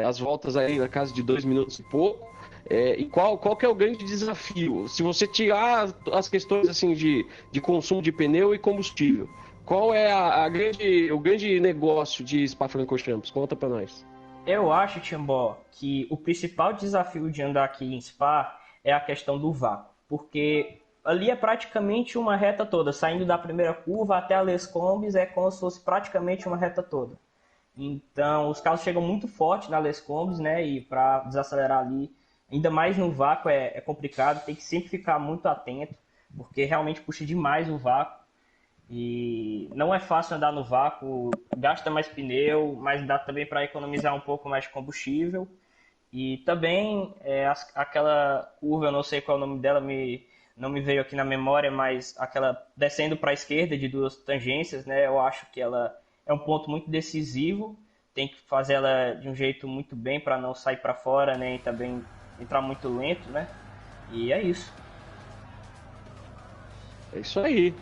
As voltas aí na casa de 2 minutos e pouco. E qual que é o grande desafio? Se você tirar as questões assim de consumo de pneu e combustível, qual é o grande negócio de Spa-Francorchamps? Conta pra nós. Eu acho, Timbó, que o principal desafio de andar aqui em Spa é a questão do vácuo, porque ali é praticamente uma reta toda, saindo da primeira curva até a Les Combes é como se fosse praticamente uma reta toda. Então, os carros chegam muito forte na Les Combes, né? E para desacelerar ali, ainda mais no vácuo, é complicado. Tem que sempre ficar muito atento, porque realmente puxa demais o vácuo. E não é fácil andar no vácuo, gasta mais pneu, mas dá também para economizar um pouco mais de combustível. E também aquela curva, eu não sei qual é o nome dela, não me veio aqui na memória, mas aquela descendo para a esquerda de duas tangências, né? Eu acho que ela é um ponto muito decisivo. Tem que fazer ela de um jeito muito bem para não sair para fora, né? E também entrar muito lento, né? E é isso. É isso aí.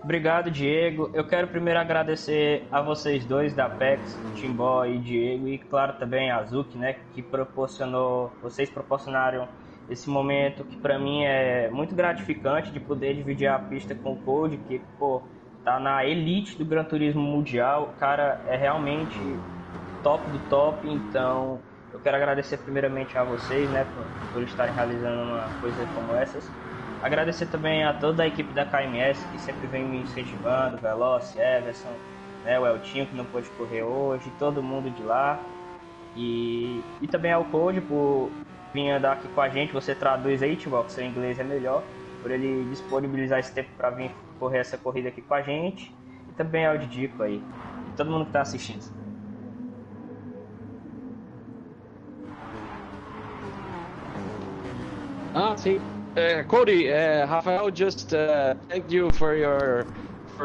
Obrigado, Diego. Eu quero primeiro agradecer a vocês dois da Apex, Timbó e Diego, e claro também a Zuki, né, que vocês proporcionaram esse momento que para mim é muito gratificante de poder dividir a pista com o Code, que pô, tá na elite do Gran Turismo mundial. O cara é realmente top do top, então eu quero agradecer primeiramente a vocês, né, por estarem realizando uma coisa como essas. Agradecer também a toda a equipe da KMS que sempre vem me incentivando, Veloci, Everson, né, o Eltinho que não pôde correr hoje, todo mundo de lá. E também ao Code por vir andar aqui com a gente. Você traduz aí, Tibó, que seu inglês é melhor, por ele disponibilizar esse tempo para vir correr essa corrida aqui com a gente. E também ao Didico aí, e todo mundo que está assistindo. Sim. Cody, Rafael just thank you for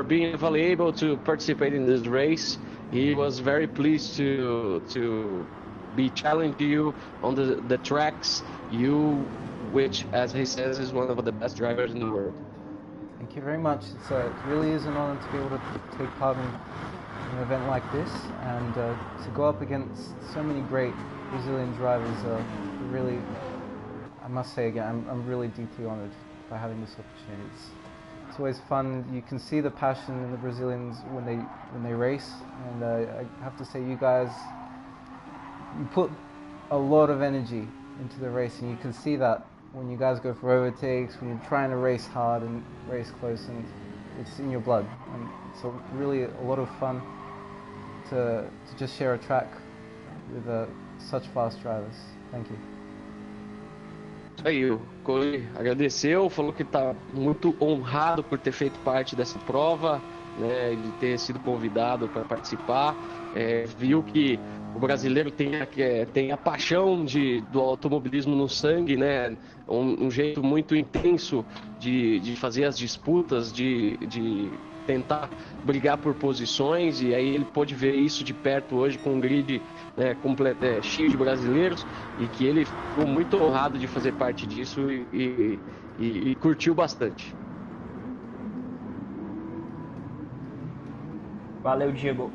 being available to participate in this race. He was very pleased to be challenging you on the tracks. Which, as he says, is one of the best drivers in the world. Thank you very much. It really is an honor to be able to take part in an event like this, and to go up against so many great Brazilian drivers. Really, I must say again, I'm really deeply honored by having this opportunity. It's always fun. You can see the passion in the Brazilians when they race, and I have to say, you guys, you put a lot of energy into the race, and you can see that when you guys go for overtakes, when you're trying to race hard and race close, and it's in your blood. And it's really a lot of fun to just share a track with such fast drivers. Thank you. Aí, o Cole agradeceu, falou que está muito honrado por ter feito parte dessa prova, né, de ter sido convidado para participar. Viu que o brasileiro tem a paixão do automobilismo no sangue, né, um jeito muito intenso de fazer as disputas, de tentar brigar por posições, e aí ele pôde ver isso de perto hoje com um grid, né, cheio de brasileiros, e que ele ficou muito honrado de fazer parte disso e curtiu bastante. Valeu, Diego.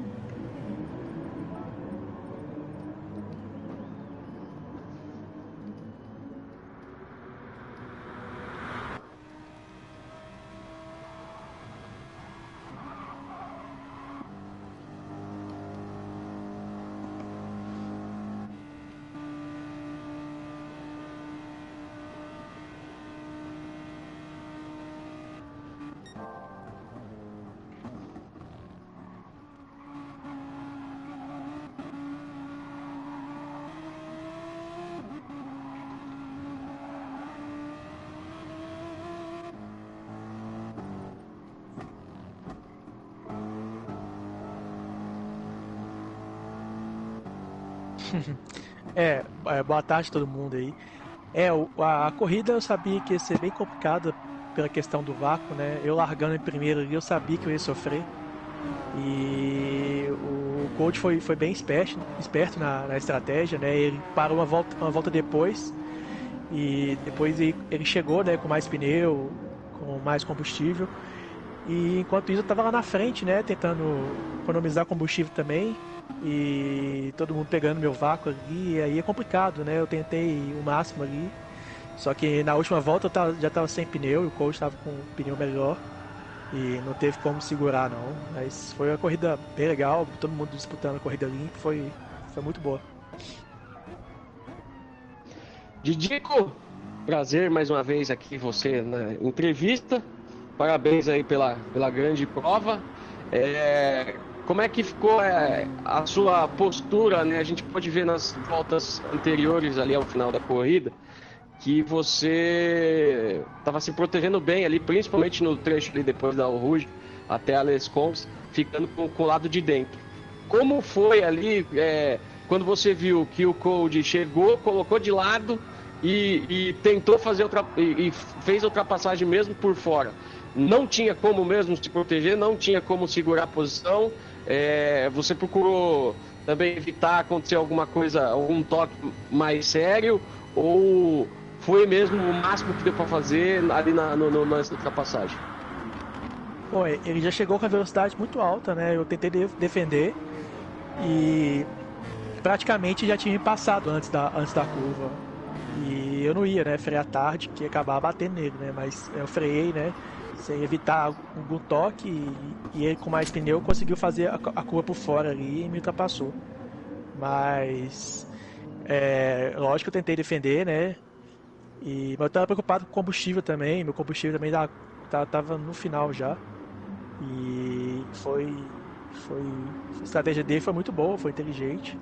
Boa tarde a todo mundo aí. A corrida eu sabia que ia ser bem complicada pela questão do vácuo, né? Eu largando em primeiro ali, eu sabia que eu ia sofrer. E o coach foi bem esperto na estratégia, né? Ele parou uma volta depois, e depois ele chegou, né, com mais pneu, com mais combustível. E enquanto isso eu estava lá na frente, né, tentando economizar combustível também. E todo mundo pegando meu vácuo ali, e aí é complicado, né? Eu tentei o máximo ali, só que na última volta já estava sem pneu, e o coach estava com um pneu melhor e não teve como segurar não. Mas foi uma corrida bem legal, todo mundo disputando a corrida limpa, foi muito boa. Didico, prazer mais uma vez aqui você na entrevista. Parabéns aí pela grande prova. Como é que ficou a sua postura, né? A gente pode ver nas voltas anteriores ali ao final da corrida que você estava se protegendo bem ali, principalmente no trecho ali depois da Rouge até a Les Combes, ficando com o lado de dentro. Como foi ali quando você viu que o Cold chegou, colocou de lado e tentou fazer e fez a ultrapassagem mesmo por fora? Não tinha como mesmo se proteger, não tinha como segurar a posição. Você procurou também evitar acontecer alguma coisa, algum toque mais sério, ou foi mesmo o máximo que deu para fazer ali nessa ultrapassagem? Bom, ele já chegou com a velocidade muito alta, né? Eu tentei defender e praticamente já tinha me passado antes da curva. E eu não ia, né? Freiar tarde, que ia acabar batendo nele, né? Mas eu freiei, né? Sem evitar algum toque, e ele com mais pneu conseguiu fazer a curva por fora ali e me ultrapassou. Mas lógico que eu tentei defender, né? Mas eu estava preocupado com o combustível também. Meu combustível também tava no final já. E a estratégia dele foi muito boa, foi inteligente.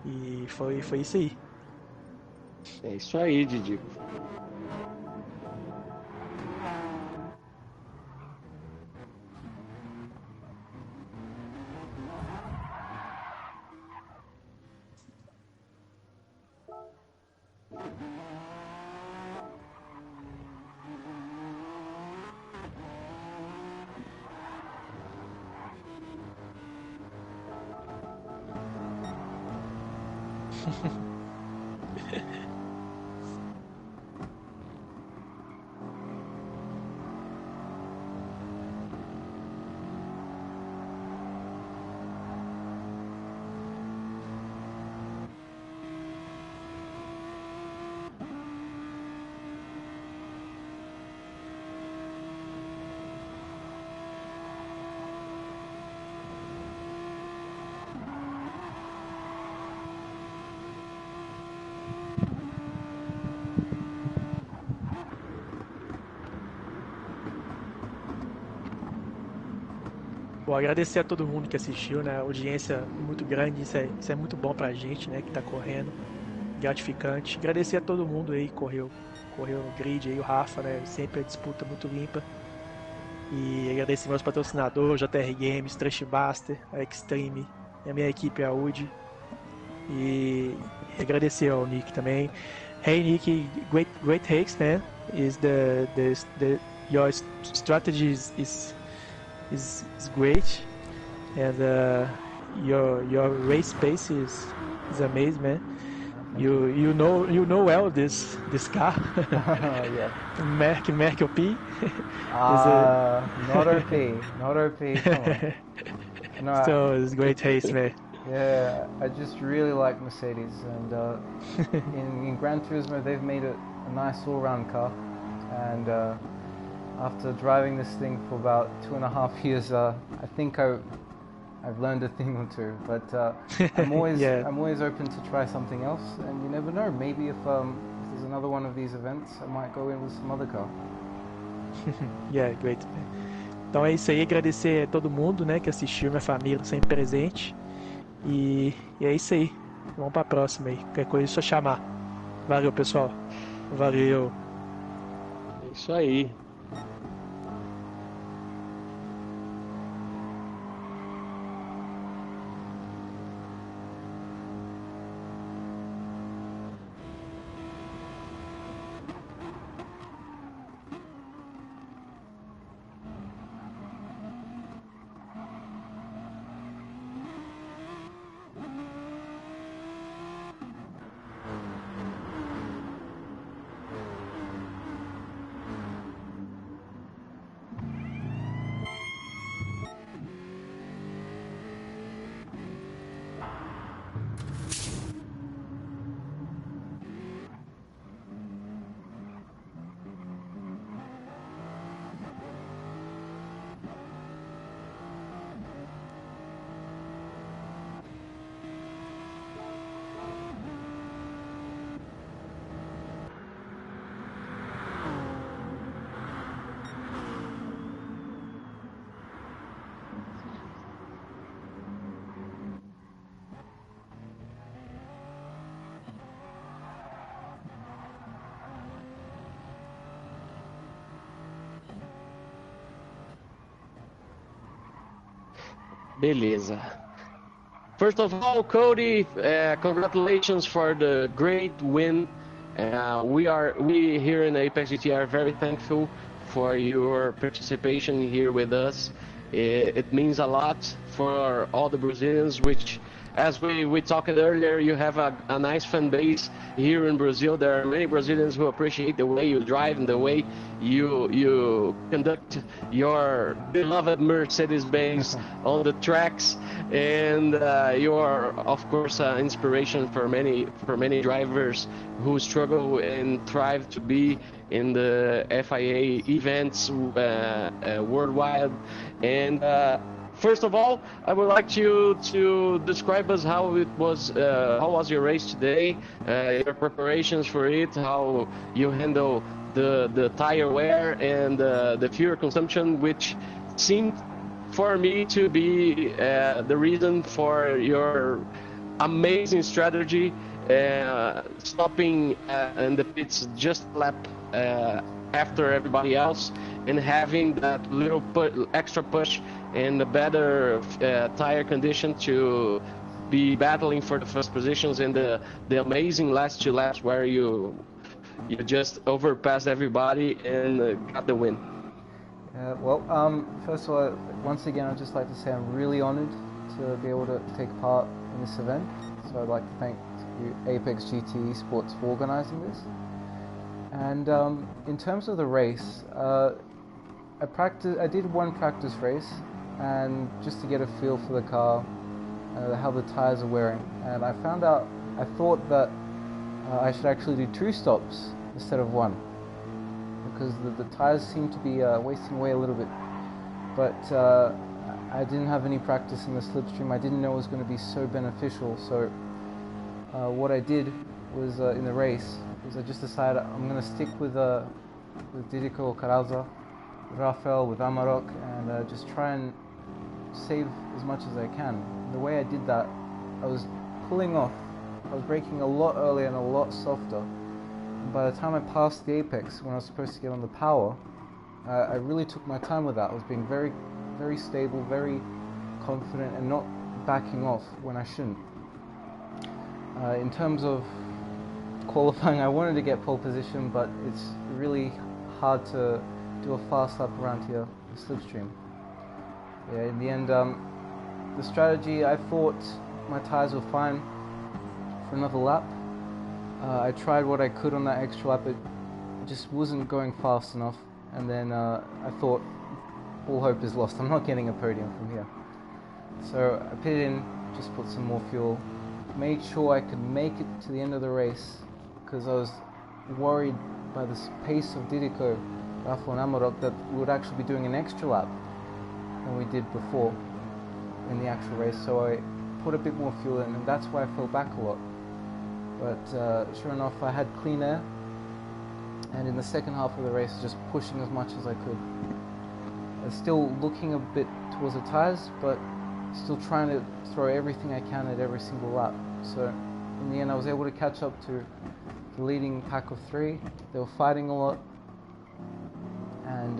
E foi isso aí. É isso aí, Didico. Bom, agradecer a todo mundo que assistiu, né? A audiência muito grande, isso é muito bom pra gente, né? Que tá correndo, gratificante. Agradecer a todo mundo aí que correu no grid aí, o Rafa, né? Sempre a disputa muito limpa. E agradecer meus patrocinadores, JR Games, Trashbuster, a Extreme, a minha equipe, a UD. E agradecer ao Nick também. Hey Nick, great takes, man. Your strategy is is great, and your race pace is amazing, man. You know well this car. Yeah. Merkel P. Not OP, not OP. Come on. No, So it's great taste, man. yeah, I just really like Mercedes, and in Gran Turismo they've made it a nice all-round car, and after driving this thing for about 2.5 years, I think I've learned a thing or two. But I'm always open to try something else, and you never know. Maybe if there's another one of these events, I might go in with some other car. Yeah, great. Então é isso aí, agradecer a todo mundo, né, que assistiu, minha família sempre presente. E é isso aí. Vamos pra próxima aí. Qualquer coisa é só chamar. Valeu, pessoal. Valeu. É isso aí. Beleza. First of all, Cody, congratulations for the great win. We here in Apex GT are very thankful for your participation here with us. It means a lot for all the Brazilians, which, as we talked earlier, you have a nice fan base here in Brazil. There are many Brazilians who appreciate the way you drive and the way you conduct your beloved Mercedes-Benz on the tracks, and you are, of course, inspiration for many drivers who struggle and thrive to be in the FIA events worldwide. And first of all, I would like you to describe us how was your race today, your preparations for it, how you handle the tire wear and the fuel consumption, which seemed for me to be the reason for your amazing strategy, stopping in the pits just a lap after everybody else, and having that little extra push and a better tire condition to be battling for the first positions, and the amazing last 2 laps where you just overpassed everybody and got the win. First of all, once again, I'd just like to say I'm really honored to be able to take part in this event. So I'd like to thank you, Apex GT Esports, for organizing this. And in terms of the race, I did one practice race, and just to get a feel for the car, how the tires are wearing. And I thought that I should actually do 2 stops instead of 1, because the tires seem to be wasting away a little bit. But I didn't have any practice in the slipstream. I didn't know it was going to be so beneficial. So what I did was in the race was I just decided I'm going to stick with Didico Caralza, with Rafael, with Amarok, and just try and save as much as I can. And the way I did that, I was pulling off. I was braking a lot earlier and a lot softer. And by the time I passed the apex, when I was supposed to get on the power, I really took my time with that. I was being very, very stable, very confident, and not backing off when I shouldn't. In terms of qualifying, I wanted to get pole position, but it's really hard to do a fast lap around here, the slipstream. yeah, in the end, the strategy, I thought my tyres were fine for another lap. I tried what I could on that extra lap, it just wasn't going fast enough, and then I thought all hope is lost, I'm not getting a podium from here. So I pitted in, just put some more fuel, made sure I could make it to the end of the race, because I was worried by the pace of Didico, Rafa and Amarok that we would actually be doing an extra lap than we did before in the actual race, so I put a bit more fuel in, and that's why I fell back a lot. But sure enough, I had clean air, and in the second half of the race, just pushing as much as I could. I was still looking a bit towards the tyres, but still trying to throw everything I can at every single lap. So in the end, I was able to catch up to the leading pack of 3. They were fighting a lot, and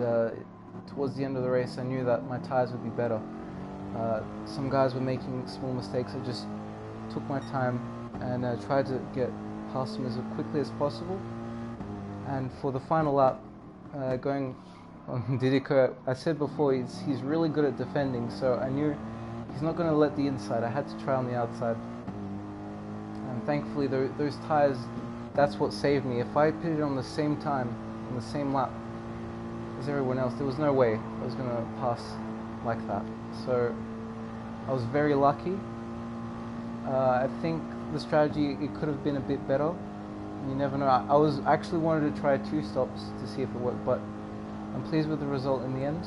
towards the end of the race, I knew that my tyres would be better. Some guys were making small mistakes. I just took my time and tried to get past them as quickly as possible. And for the final lap, going on Didico, I said before, he's really good at defending, so I knew he's not going to let the inside. I had to try on the outside. And thankfully, those tyres, that's what saved me. If I pitted on the same time, on the same lap as everyone else, there was no way I was going to pass like that. So I was very lucky. I think the strategy, it could have been a bit better. You never know. I was actually wanted to try 2 stops to see if it worked, but I'm pleased with the result in the end.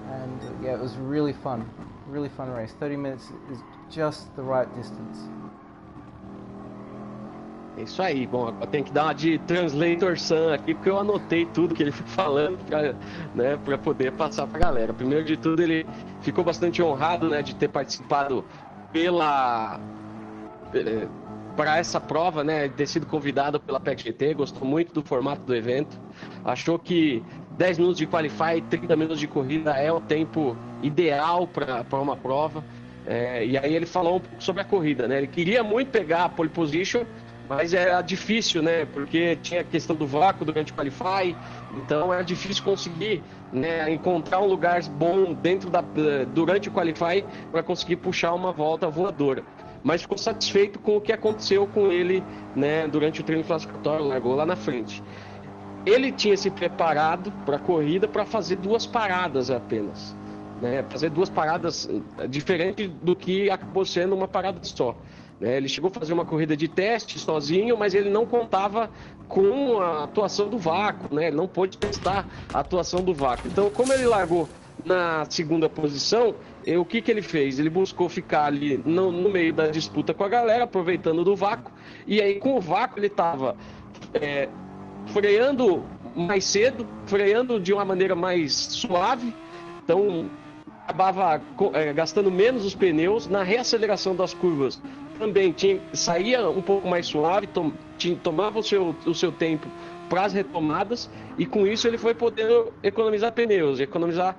And yeah, it was really fun race. 30 minutes is just the right distance. É isso aí. Bom, agora tem que dar uma de translator Sam aqui, porque eu anotei tudo que ele foi falando pra poder passar pra galera. Primeiro de tudo, ele ficou bastante honrado, né, de ter participado para essa prova, né, ter sido convidado pela PEC-GT, gostou muito do formato do evento, achou que 10 minutos de qualify e 30 minutos de corrida é o tempo ideal para uma prova. E aí ele falou um pouco sobre a corrida, né? Ele queria muito pegar a pole position, mas era difícil, né? Porque tinha a questão do vácuo durante o qualify, então era difícil conseguir, né, encontrar um lugar bom durante o qualify para conseguir puxar uma volta voadora. Mas ficou satisfeito com o que aconteceu com ele, né, durante o treino classificatório, largou lá na frente. Ele tinha se preparado para a corrida para fazer 2 paradas apenas, né? Fazer 2 paradas diferente do que acabou sendo uma parada só. Ele chegou a fazer uma corrida de teste sozinho, mas ele não contava com a atuação do vácuo, né? Ele não pôde testar a atuação do vácuo. Então, como ele largou na segunda posição, o que ele fez? Ele buscou ficar ali no meio da disputa com a galera, aproveitando do vácuo, e aí com o vácuo ele estava freando mais cedo, freando de uma maneira mais suave, então acabava gastando menos os pneus. Na reaceleração das curvas também saía um pouco mais suave, tomava o seu tempo para as retomadas, e com isso ele foi podendo economizar pneus, economizar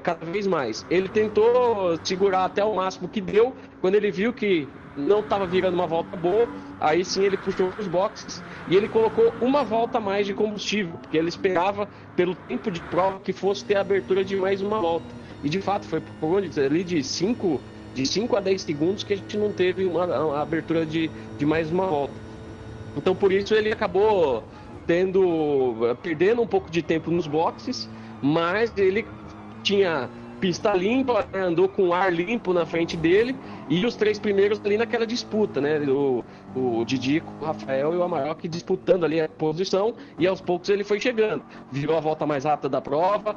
cada vez mais. Ele tentou segurar até o máximo que deu. Quando ele viu que não estava virando uma volta boa, aí sim ele puxou os boxes e ele colocou uma volta a mais de combustível, porque ele esperava, pelo tempo de prova, que fosse ter a abertura de mais uma volta. E de fato foi por ali de 5 a 10 segundos que a gente não teve uma abertura de mais uma volta. Então por isso ele acabou perdendo um pouco de tempo nos boxes, mas ele tinha pista limpa, andou com ar limpo na frente dele, e os 3 primeiros ali naquela disputa, né? O Didico, o Rafael e o Amarok disputando ali a posição, e aos poucos ele foi chegando. Virou a volta mais rápida da prova,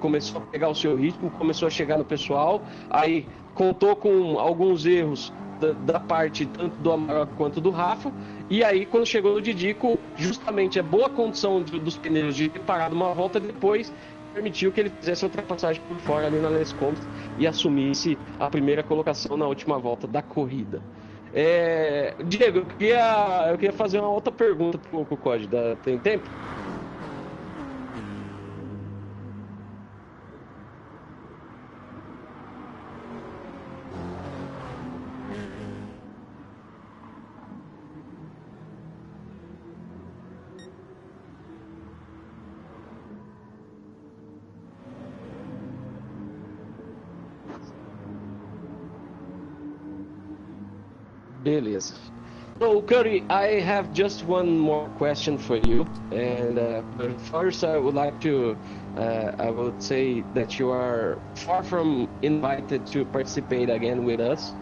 começou a pegar o seu ritmo, começou a chegar no pessoal, aí contou com alguns erros da parte tanto do Amarok quanto do Rafa, e aí quando chegou no Didico, justamente a boa condição dos pneus de ter parado uma volta depois permitiu que ele fizesse a ultrapassagem por fora ali na Les Combs e assumisse a primeira colocação na última volta da corrida. Diego, eu queria fazer uma outra pergunta pro Código. Tem tempo? Beleza. So, Curry, I have just one more question for you. And but first, I would like to, I would say that you are far from invited to participate again with us.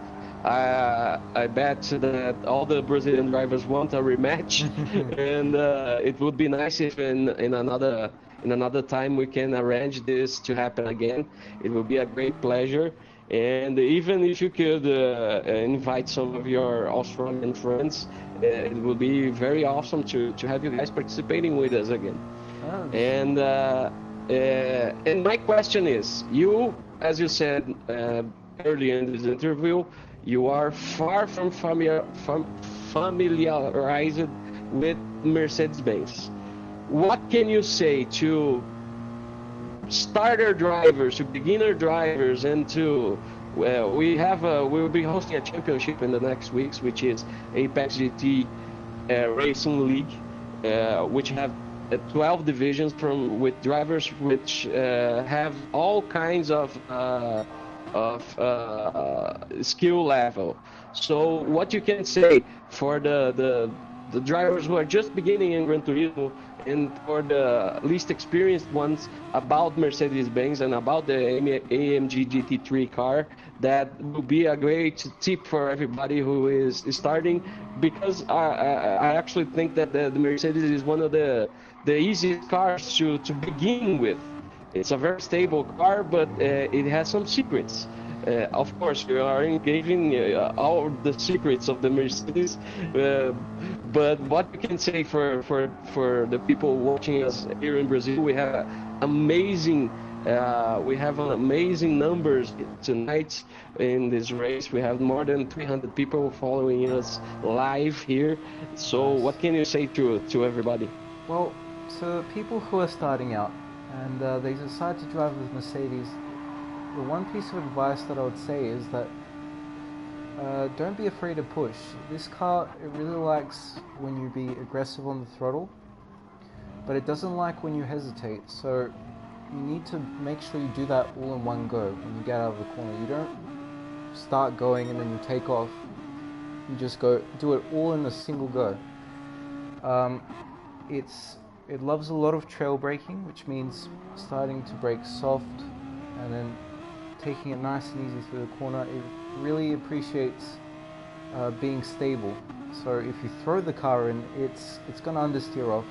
I bet that all the Brazilian drivers want a rematch, and it would be nice if in another time we can arrange this to happen again. It would be a great pleasure. And even if you could invite some of your Australian friends, it would be very awesome to have you guys participating with us again. Oh, And my question is, you, as you said earlier in this interview, you are far from familiarized with Mercedes-Benz. What can you say to starter drivers, to beginner drivers, and to we'll be hosting a championship in the next weeks, which is Apex GT Racing League, which have 12 divisions with drivers which have all kinds of skill level. So what you can say for the drivers who are just beginning in Gran Turismo, and for the least experienced ones, about Mercedes-Benz and about the AMG GT3 car, that will be a great tip for everybody who is starting, because I actually think that the Mercedes is one of the easiest cars to begin with. It's a very stable car, but it has some secrets. Of course, we are giving all the secrets of the Mercedes, but what you can say for the people watching us here in Brazil, we have amazing numbers tonight in this race. We have more than 300 people following us live here. So what can you say to everybody? well, so people who are starting out and they decide to drive with Mercedes, the one piece of advice that I would say is that don't be afraid to push. This car, it really likes when you be aggressive on the throttle, but it doesn't like when you hesitate. So you need to make sure you do that all in one go when you get out of the corner. You don't start going and then you take off. You just do it all in a single go. It loves a lot of trail braking, which means starting to brake soft and then taking it nice and easy through the corner. It really appreciates being stable. So if you throw the car in, it's going to understeer off.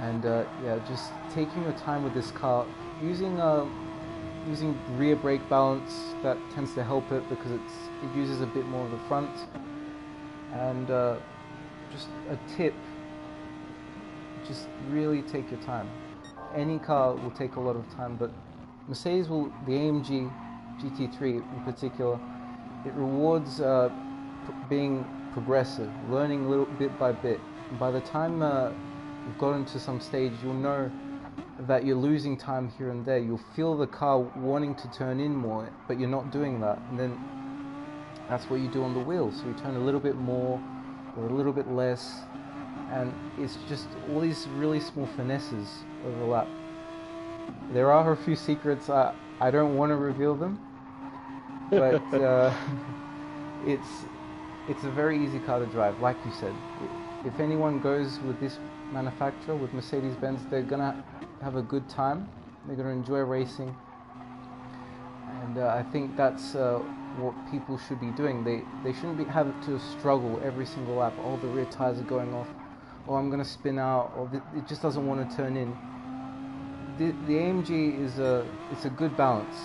And just taking your time with this car, using rear brake balance, that tends to help it because it uses a bit more of the front. And just a tip, just really take your time. Any car will take a lot of time, but Mercedes the AMG GT3 in particular, it rewards being progressive, learning little bit by bit. And by the time you've gotten to some stage, you'll know that you're losing time here and there. You'll feel the car wanting to turn in more, but you're not doing that. And then that's what you do on the wheels. So you turn a little bit more or a little bit less. And it's just all these really small finesses overlap. There are a few secrets, I don't want to reveal them, but it's a very easy car to drive, like you said. If anyone goes with this manufacturer, with Mercedes-Benz, they're going to have a good time, they're going to enjoy racing, and I think that's what people should be doing. They shouldn't have to struggle every single lap. Oh, the rear tires are going off, or I'm going to spin out, or it just doesn't want to turn in. The AMG it's a good balance,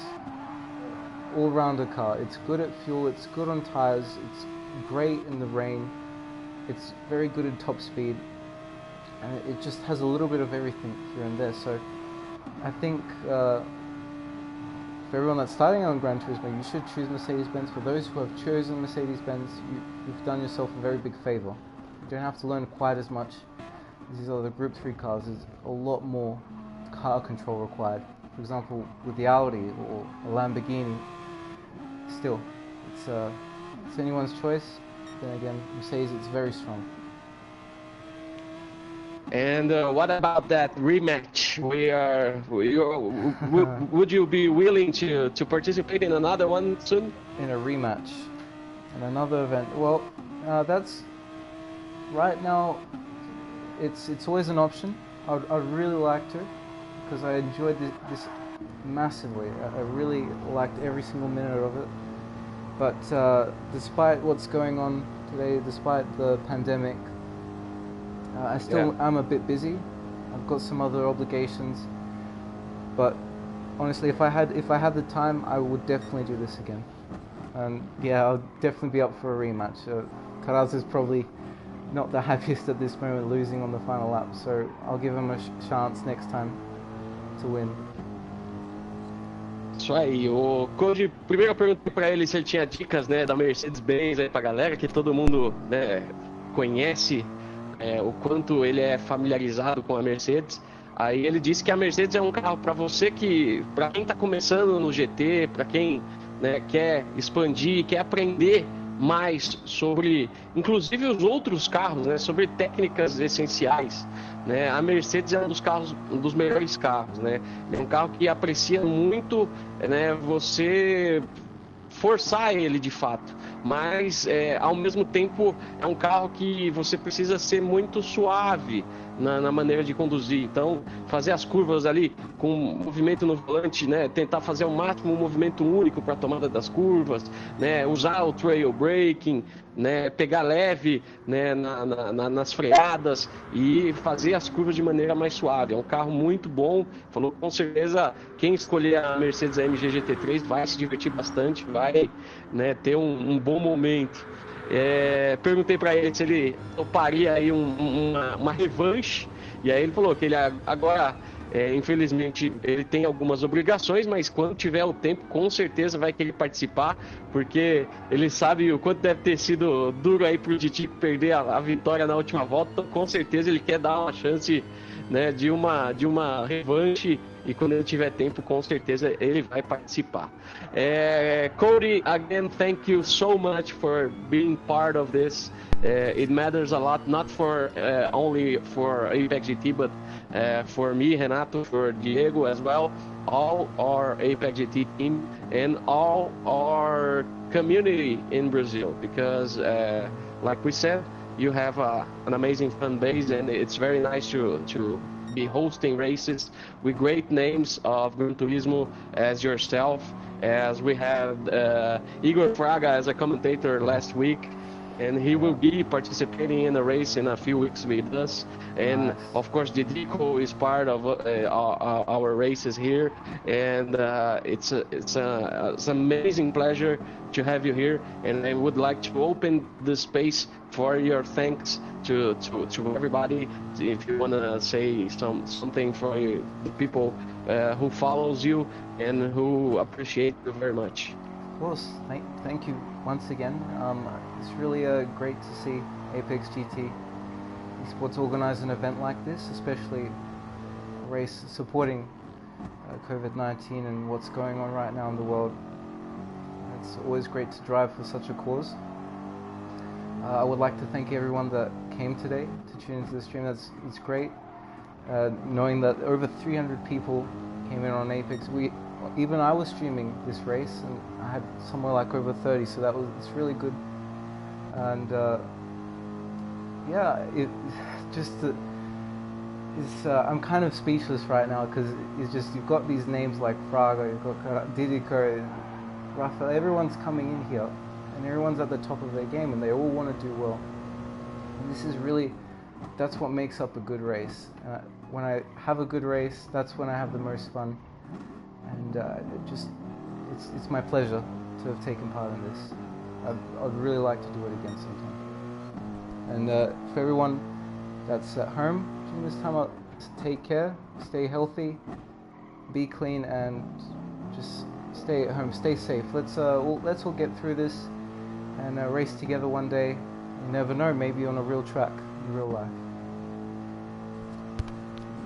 all-rounder car. It's good at fuel, it's good on tires, it's great in the rain, it's very good at top speed, and it just has a little bit of everything here and there. So I think for everyone that's starting on Gran Turismo, you should choose Mercedes-Benz. For those who have chosen Mercedes-Benz, you've done yourself a very big favor. You don't have to learn quite as much as these other Group 3 cars. There's a lot more car control required. For example, with the Audi or a Lamborghini, still, it's anyone's choice. Then again, Mercedes, it's very strong. And what about that rematch? Would you be willing to participate in another one soon? In a rematch, And another event. Well, that's right now. It's always an option. I'd really like to, because I enjoyed this massively. I really liked every single minute of it. But despite what's going on today, despite the pandemic, I still am a bit busy. I've got some other obligations. But honestly, if I had the time, I would definitely do this again. And yeah, I'll definitely be up for a rematch. Karaz is probably not the happiest at this moment, losing on the final lap. So I'll give him a chance next time to win. Isso aí, o Cody, primeiro eu perguntei para ele se ele tinha dicas, né, da Mercedes-Benz aí pra galera, que todo mundo, né, conhece o quanto ele é familiarizado com a Mercedes. Aí ele disse que a Mercedes é um carro para você para quem está começando no GT, para quem, né, quer expandir, quer aprender mais sobre, inclusive os outros carros, né, sobre técnicas essenciais, né? A Mercedes é um dos melhores carros, né? É um carro que aprecia muito, né, você forçar ele de fato, mas ao mesmo tempo é um carro que você precisa ser muito suave na maneira de conduzir. Então, fazer as curvas ali com movimento no volante, né, tentar fazer ao máximo um movimento único para a tomada das curvas, né, usar o trail braking, né, pegar leve, né, nas freadas e fazer as curvas de maneira mais suave. É um carro muito bom. Falou, com certeza quem escolher a Mercedes AMG GT3 vai se divertir bastante, vai, né, ter um bom momento. Perguntei para ele se ele toparia aí uma revanche, e aí ele falou que ele agora, infelizmente, ele tem algumas obrigações, mas quando tiver o tempo, com certeza vai querer participar, porque ele sabe o quanto deve ter sido duro aí pro Didi perder a vitória na última volta. Então, com certeza ele quer dar uma chance, né, de uma revanche, e quando ele tiver tempo, com certeza ele vai participar. Cody, again, thank you so much for being part of this. It matters a lot, not for only for Apex GT, but for me, Renato, for Diego as well, all our Apex GT team, and all our community in Brazil, because like we said, you have an amazing fan base, and it's very nice to be hosting races with great names of Gran Turismo as yourself, as we had Igor Fraga as a commentator last week, and he will be participating in a race in a few weeks with us. And nice. Of course, Didico is part of our races here, and it's an amazing pleasure to have you here. And I would like to open the space for your thanks to everybody. If you want to say something for the people who follows you and who appreciate you very much. Of course, thank you once again. It's really great to see Apex GT Esports organize an event like this, especially a race supporting COVID-19 and what's going on right now in the world. It's always great to drive for such a cause. I would like to thank everyone that came today to tune into the stream. It's great knowing that over 300 people came in on Apex. Even I was streaming this race, and I had somewhere like over 30, so it's really good. And I'm kind of speechless right now, because you've got these names like Fraga, you've got Didico, Rafael. Everyone's coming in here, and everyone's at the top of their game, and they all want to do well. And this is really, that's what makes up a good race. When I have a good race, that's when I have the most fun. And it's my pleasure to have taken part in this. I'd really like to do it again sometime. And for everyone that's at home during this time, take care, stay healthy, be clean, and just stay at home, stay safe. Let's all get through this and race together one day. You never know, maybe on a real track in real life.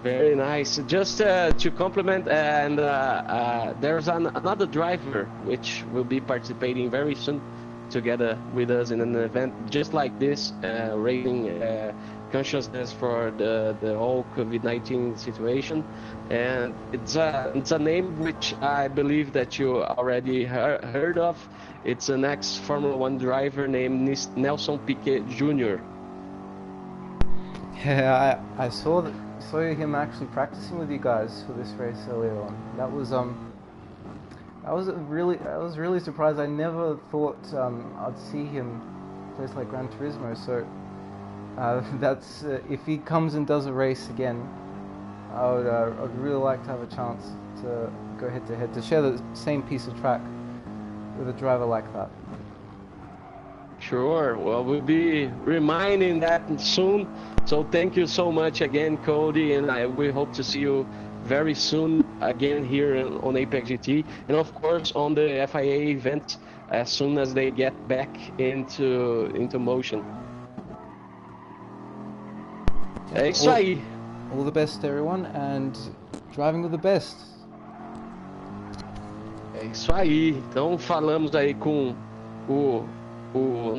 Very nice. Just to compliment, and there's another driver which will be participating very soon together with us in an event just like this, racing consciousness for the whole COVID-19 situation, and it's a name which I believe that you already heard of. It's an ex-Formula One driver named Nelson Piquet Jr. Yeah, I saw him actually practicing with you guys for this race earlier on. That was I was really surprised. I never thought I'd see him in a place like Gran Turismo. So that's if he comes and does a race again, I'd really like to have a chance to go head to head to share the same piece of track with a driver like that. Sure. Well, we'll be reminding that soon. So thank you so much again, Cody, and we hope to see you very soon again here on Apex GT, and of course on the FIA event as soon as they get back into motion. É isso aí. All the best to everyone and driving with the best. É isso aí. Então falamos aí com o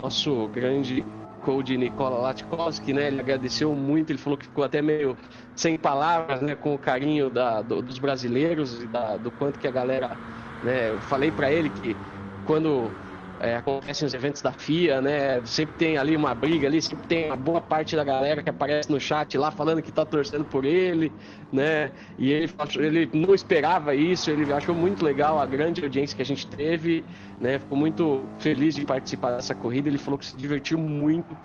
nosso grande Cody Nicola Latkovski, né? Ele agradeceu muito, ele falou que ficou até meio sem palavras, né? Com o carinho dos brasileiros e do quanto que a galera, né? Eu falei para ele que quando acontecem os eventos da FIA, né? Sempre tem ali uma briga ali, sempre tem uma boa parte da galera que aparece no chat lá falando que tá torcendo por ele, né? E ele não esperava isso, ele achou muito legal a grande audiência que a gente teve, né? Ficou muito feliz de participar dessa corrida, ele falou que se divertiu muito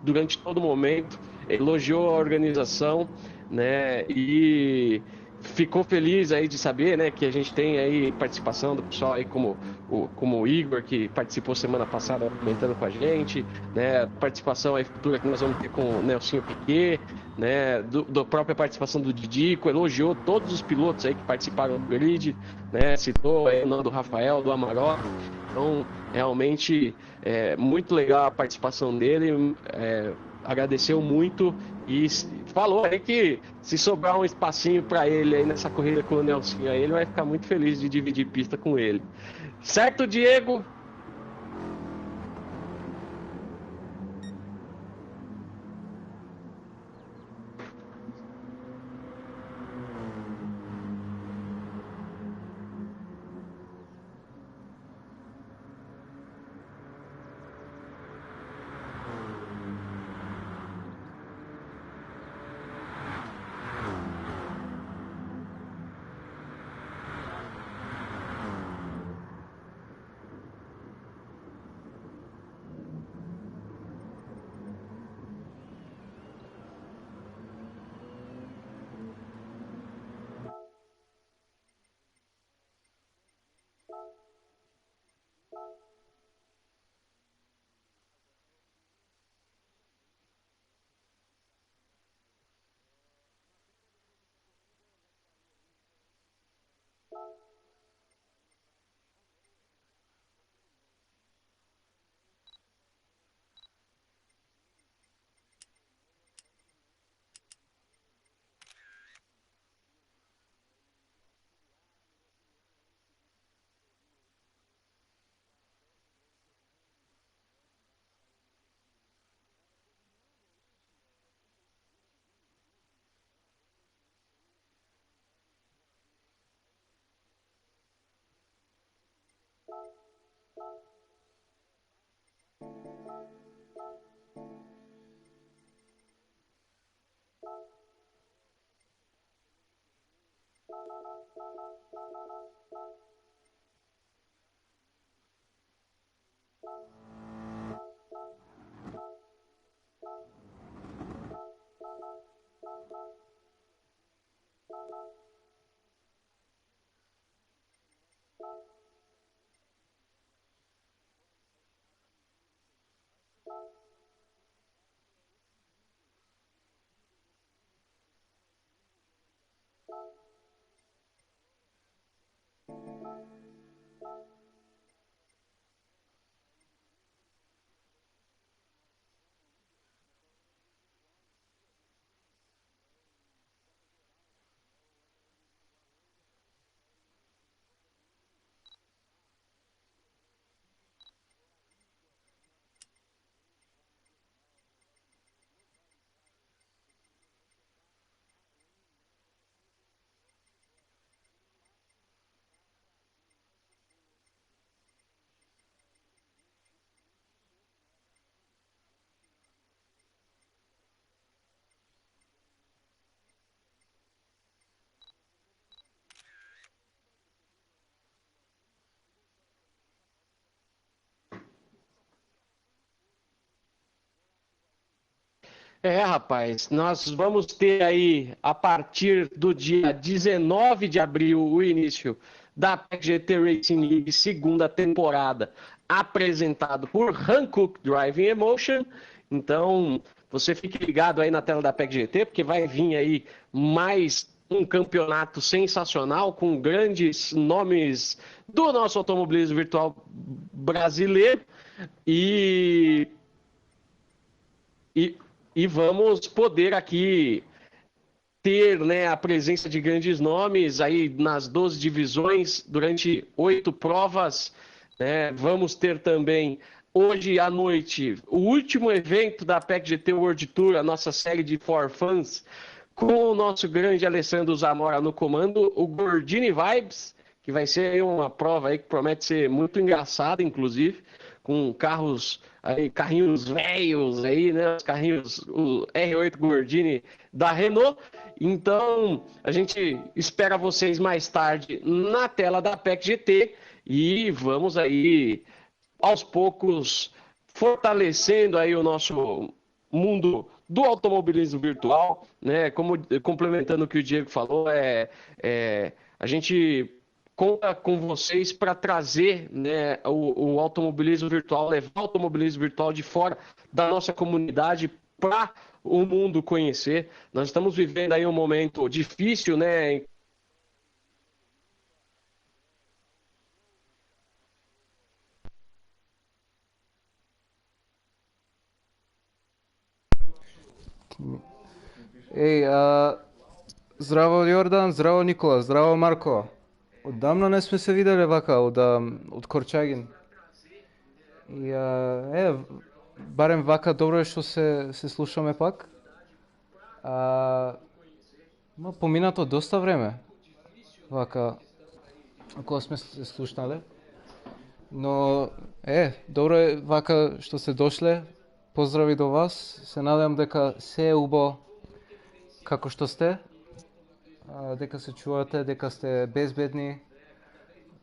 durante todo o momento, elogiou a organização, né? E ficou feliz aí de saber, né, que a gente tem aí participação do pessoal aí como o Igor, que participou semana passada comentando com a gente, né, participação aí futura que nós vamos ter com o Nelsinho Piquet, né, da própria participação do Didico, elogiou todos os pilotos aí que participaram do grid, né, citou aí o nome do Rafael, do Amarok. Então, realmente, muito legal a participação dele, agradeceu muito e falou aí que se sobrar um espacinho para ele aí nessa corrida com o Nelson, aí ele vai ficar muito feliz de dividir pista com ele. Certo, Diego? Rapaz, nós vamos ter aí, a partir do dia 19 de abril, o início da PEC GT Racing League, segunda temporada, apresentado por Hankook Driving Emotion. Então, você fique ligado aí na tela da PEC GT, porque vai vir aí mais um campeonato sensacional, com grandes nomes do nosso automobilismo virtual brasileiro. E e, e vamos poder aqui ter, né, a presença de grandes nomes aí nas 12 divisões durante 8 provas. Né? Vamos ter também hoje à noite o último evento da PEC GT World Tour, a nossa série de For Fans, com o nosso grande Alessandro Zamora no comando, o Gordini Vibes, que vai ser uma prova aí que promete ser muito engraçada, inclusive, com carros aí, carrinhos velhos aí, né? Os carrinhos, o R8 Gordini da Renault. Então, a gente espera vocês mais tarde na tela da PEC GT e vamos aí aos poucos fortalecendo aí o nosso mundo do automobilismo virtual, né? Como complementando o que o Diego falou, a gente conta com vocês para trazer, né, o automobilismo virtual, levar o automobilismo virtual de fora da nossa comunidade para o mundo conhecer. Nós estamos vivendo aí um momento difícil, né? Ей, здраво Йордан, здраво Никола, здраво Марко. Отдавна не сме се видели вака од Корчагин. И барем вака добро е што се слушаме пак. Поминато доста време вака кога сме се слушнале. Но добро е вака што се дошле. Поздрави до вас. Се надевам дека се е убаво како што сте. Дека се чувате, дека сте безбедни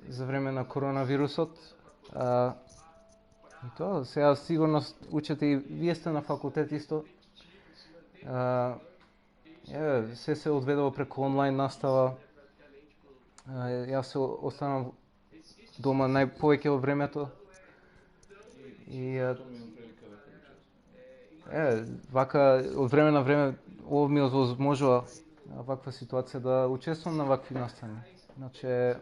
за време на коронавирусот. И тоа, сега сигурно учете и вие сте на факултет исто. Се одведува преку онлайн настава. Јас се останав дома повеќе во времето. И вака од време на време ово ми овозможува ваква ситуација да учествувам на вакви настани. Значи,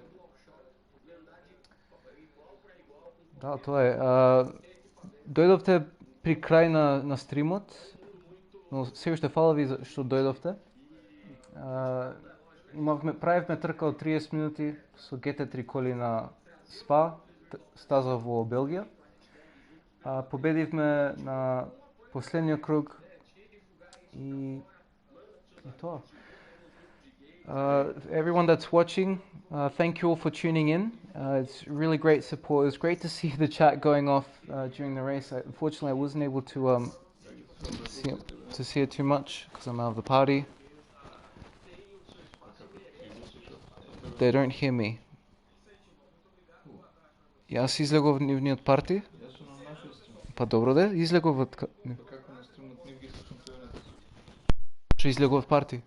да, тоа е. Дојдовте при крај на стримот, но се уште фала ви што дојдовте. Правевме трка од 30 минути со GT3 коли на СПА, стаза во Белгија. Победивме на последниот круг и тоа. Everyone that's watching, thank you all for tuning in. It's really great support. It was great to see the chat going off during the race. Unfortunately, I wasn't able to see it too much because I'm out of the party. They don't hear me. Јас излегов нивниот парти? Па добро де, излегов од... Што излегов парти?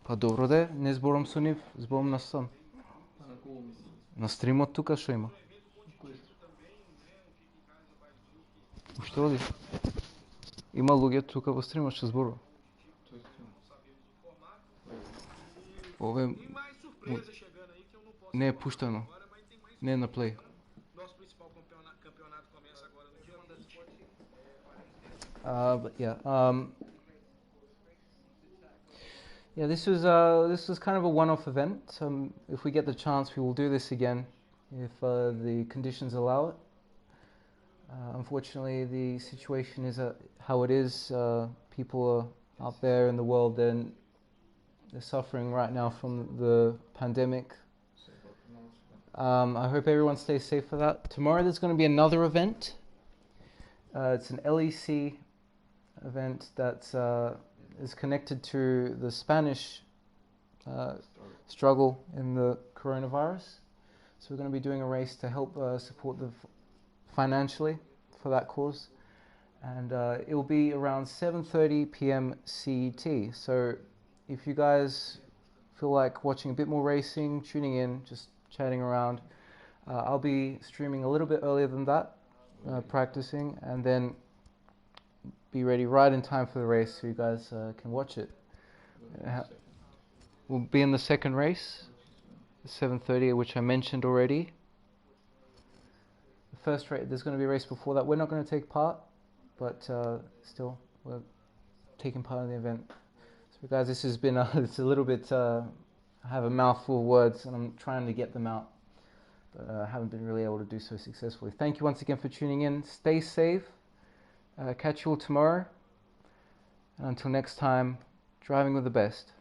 Па добро де, не зборам со нив, зборам на сам. На стримот тука што има? Што оди? Има луѓе тука во стримот што зборува. Ове не е пуштано. Не е на плей. This was kind of a one-off event. If we get the chance, we will do this again, if the conditions allow it. Unfortunately, the situation is how it is. People are out there in the world, they're suffering right now from the pandemic. I hope everyone stays safe for that. Tomorrow there's going to be another event. It's an LEC event that is connected to the Spanish struggle in the coronavirus. So we're going to be doing a race to help support financially for that cause. And it will be around 7:30 p.m. CET. So if you guys feel like watching a bit more racing, tuning in, just chatting around, I'll be streaming a little bit earlier than that, practicing, and then be ready right in time for the race so you guys can watch it. We'll be in the second race, 7:30, which I mentioned already. The first race, there's going to be a race before that. We're not going to take part, but still, we're taking part in the event. So guys, this has been it's a little bit, I have a mouthful of words and I'm trying to get them out, but I haven't been really able to do so successfully. Thank you once again for tuning in. Stay safe. Catch you all tomorrow. And until next time, driving with the best.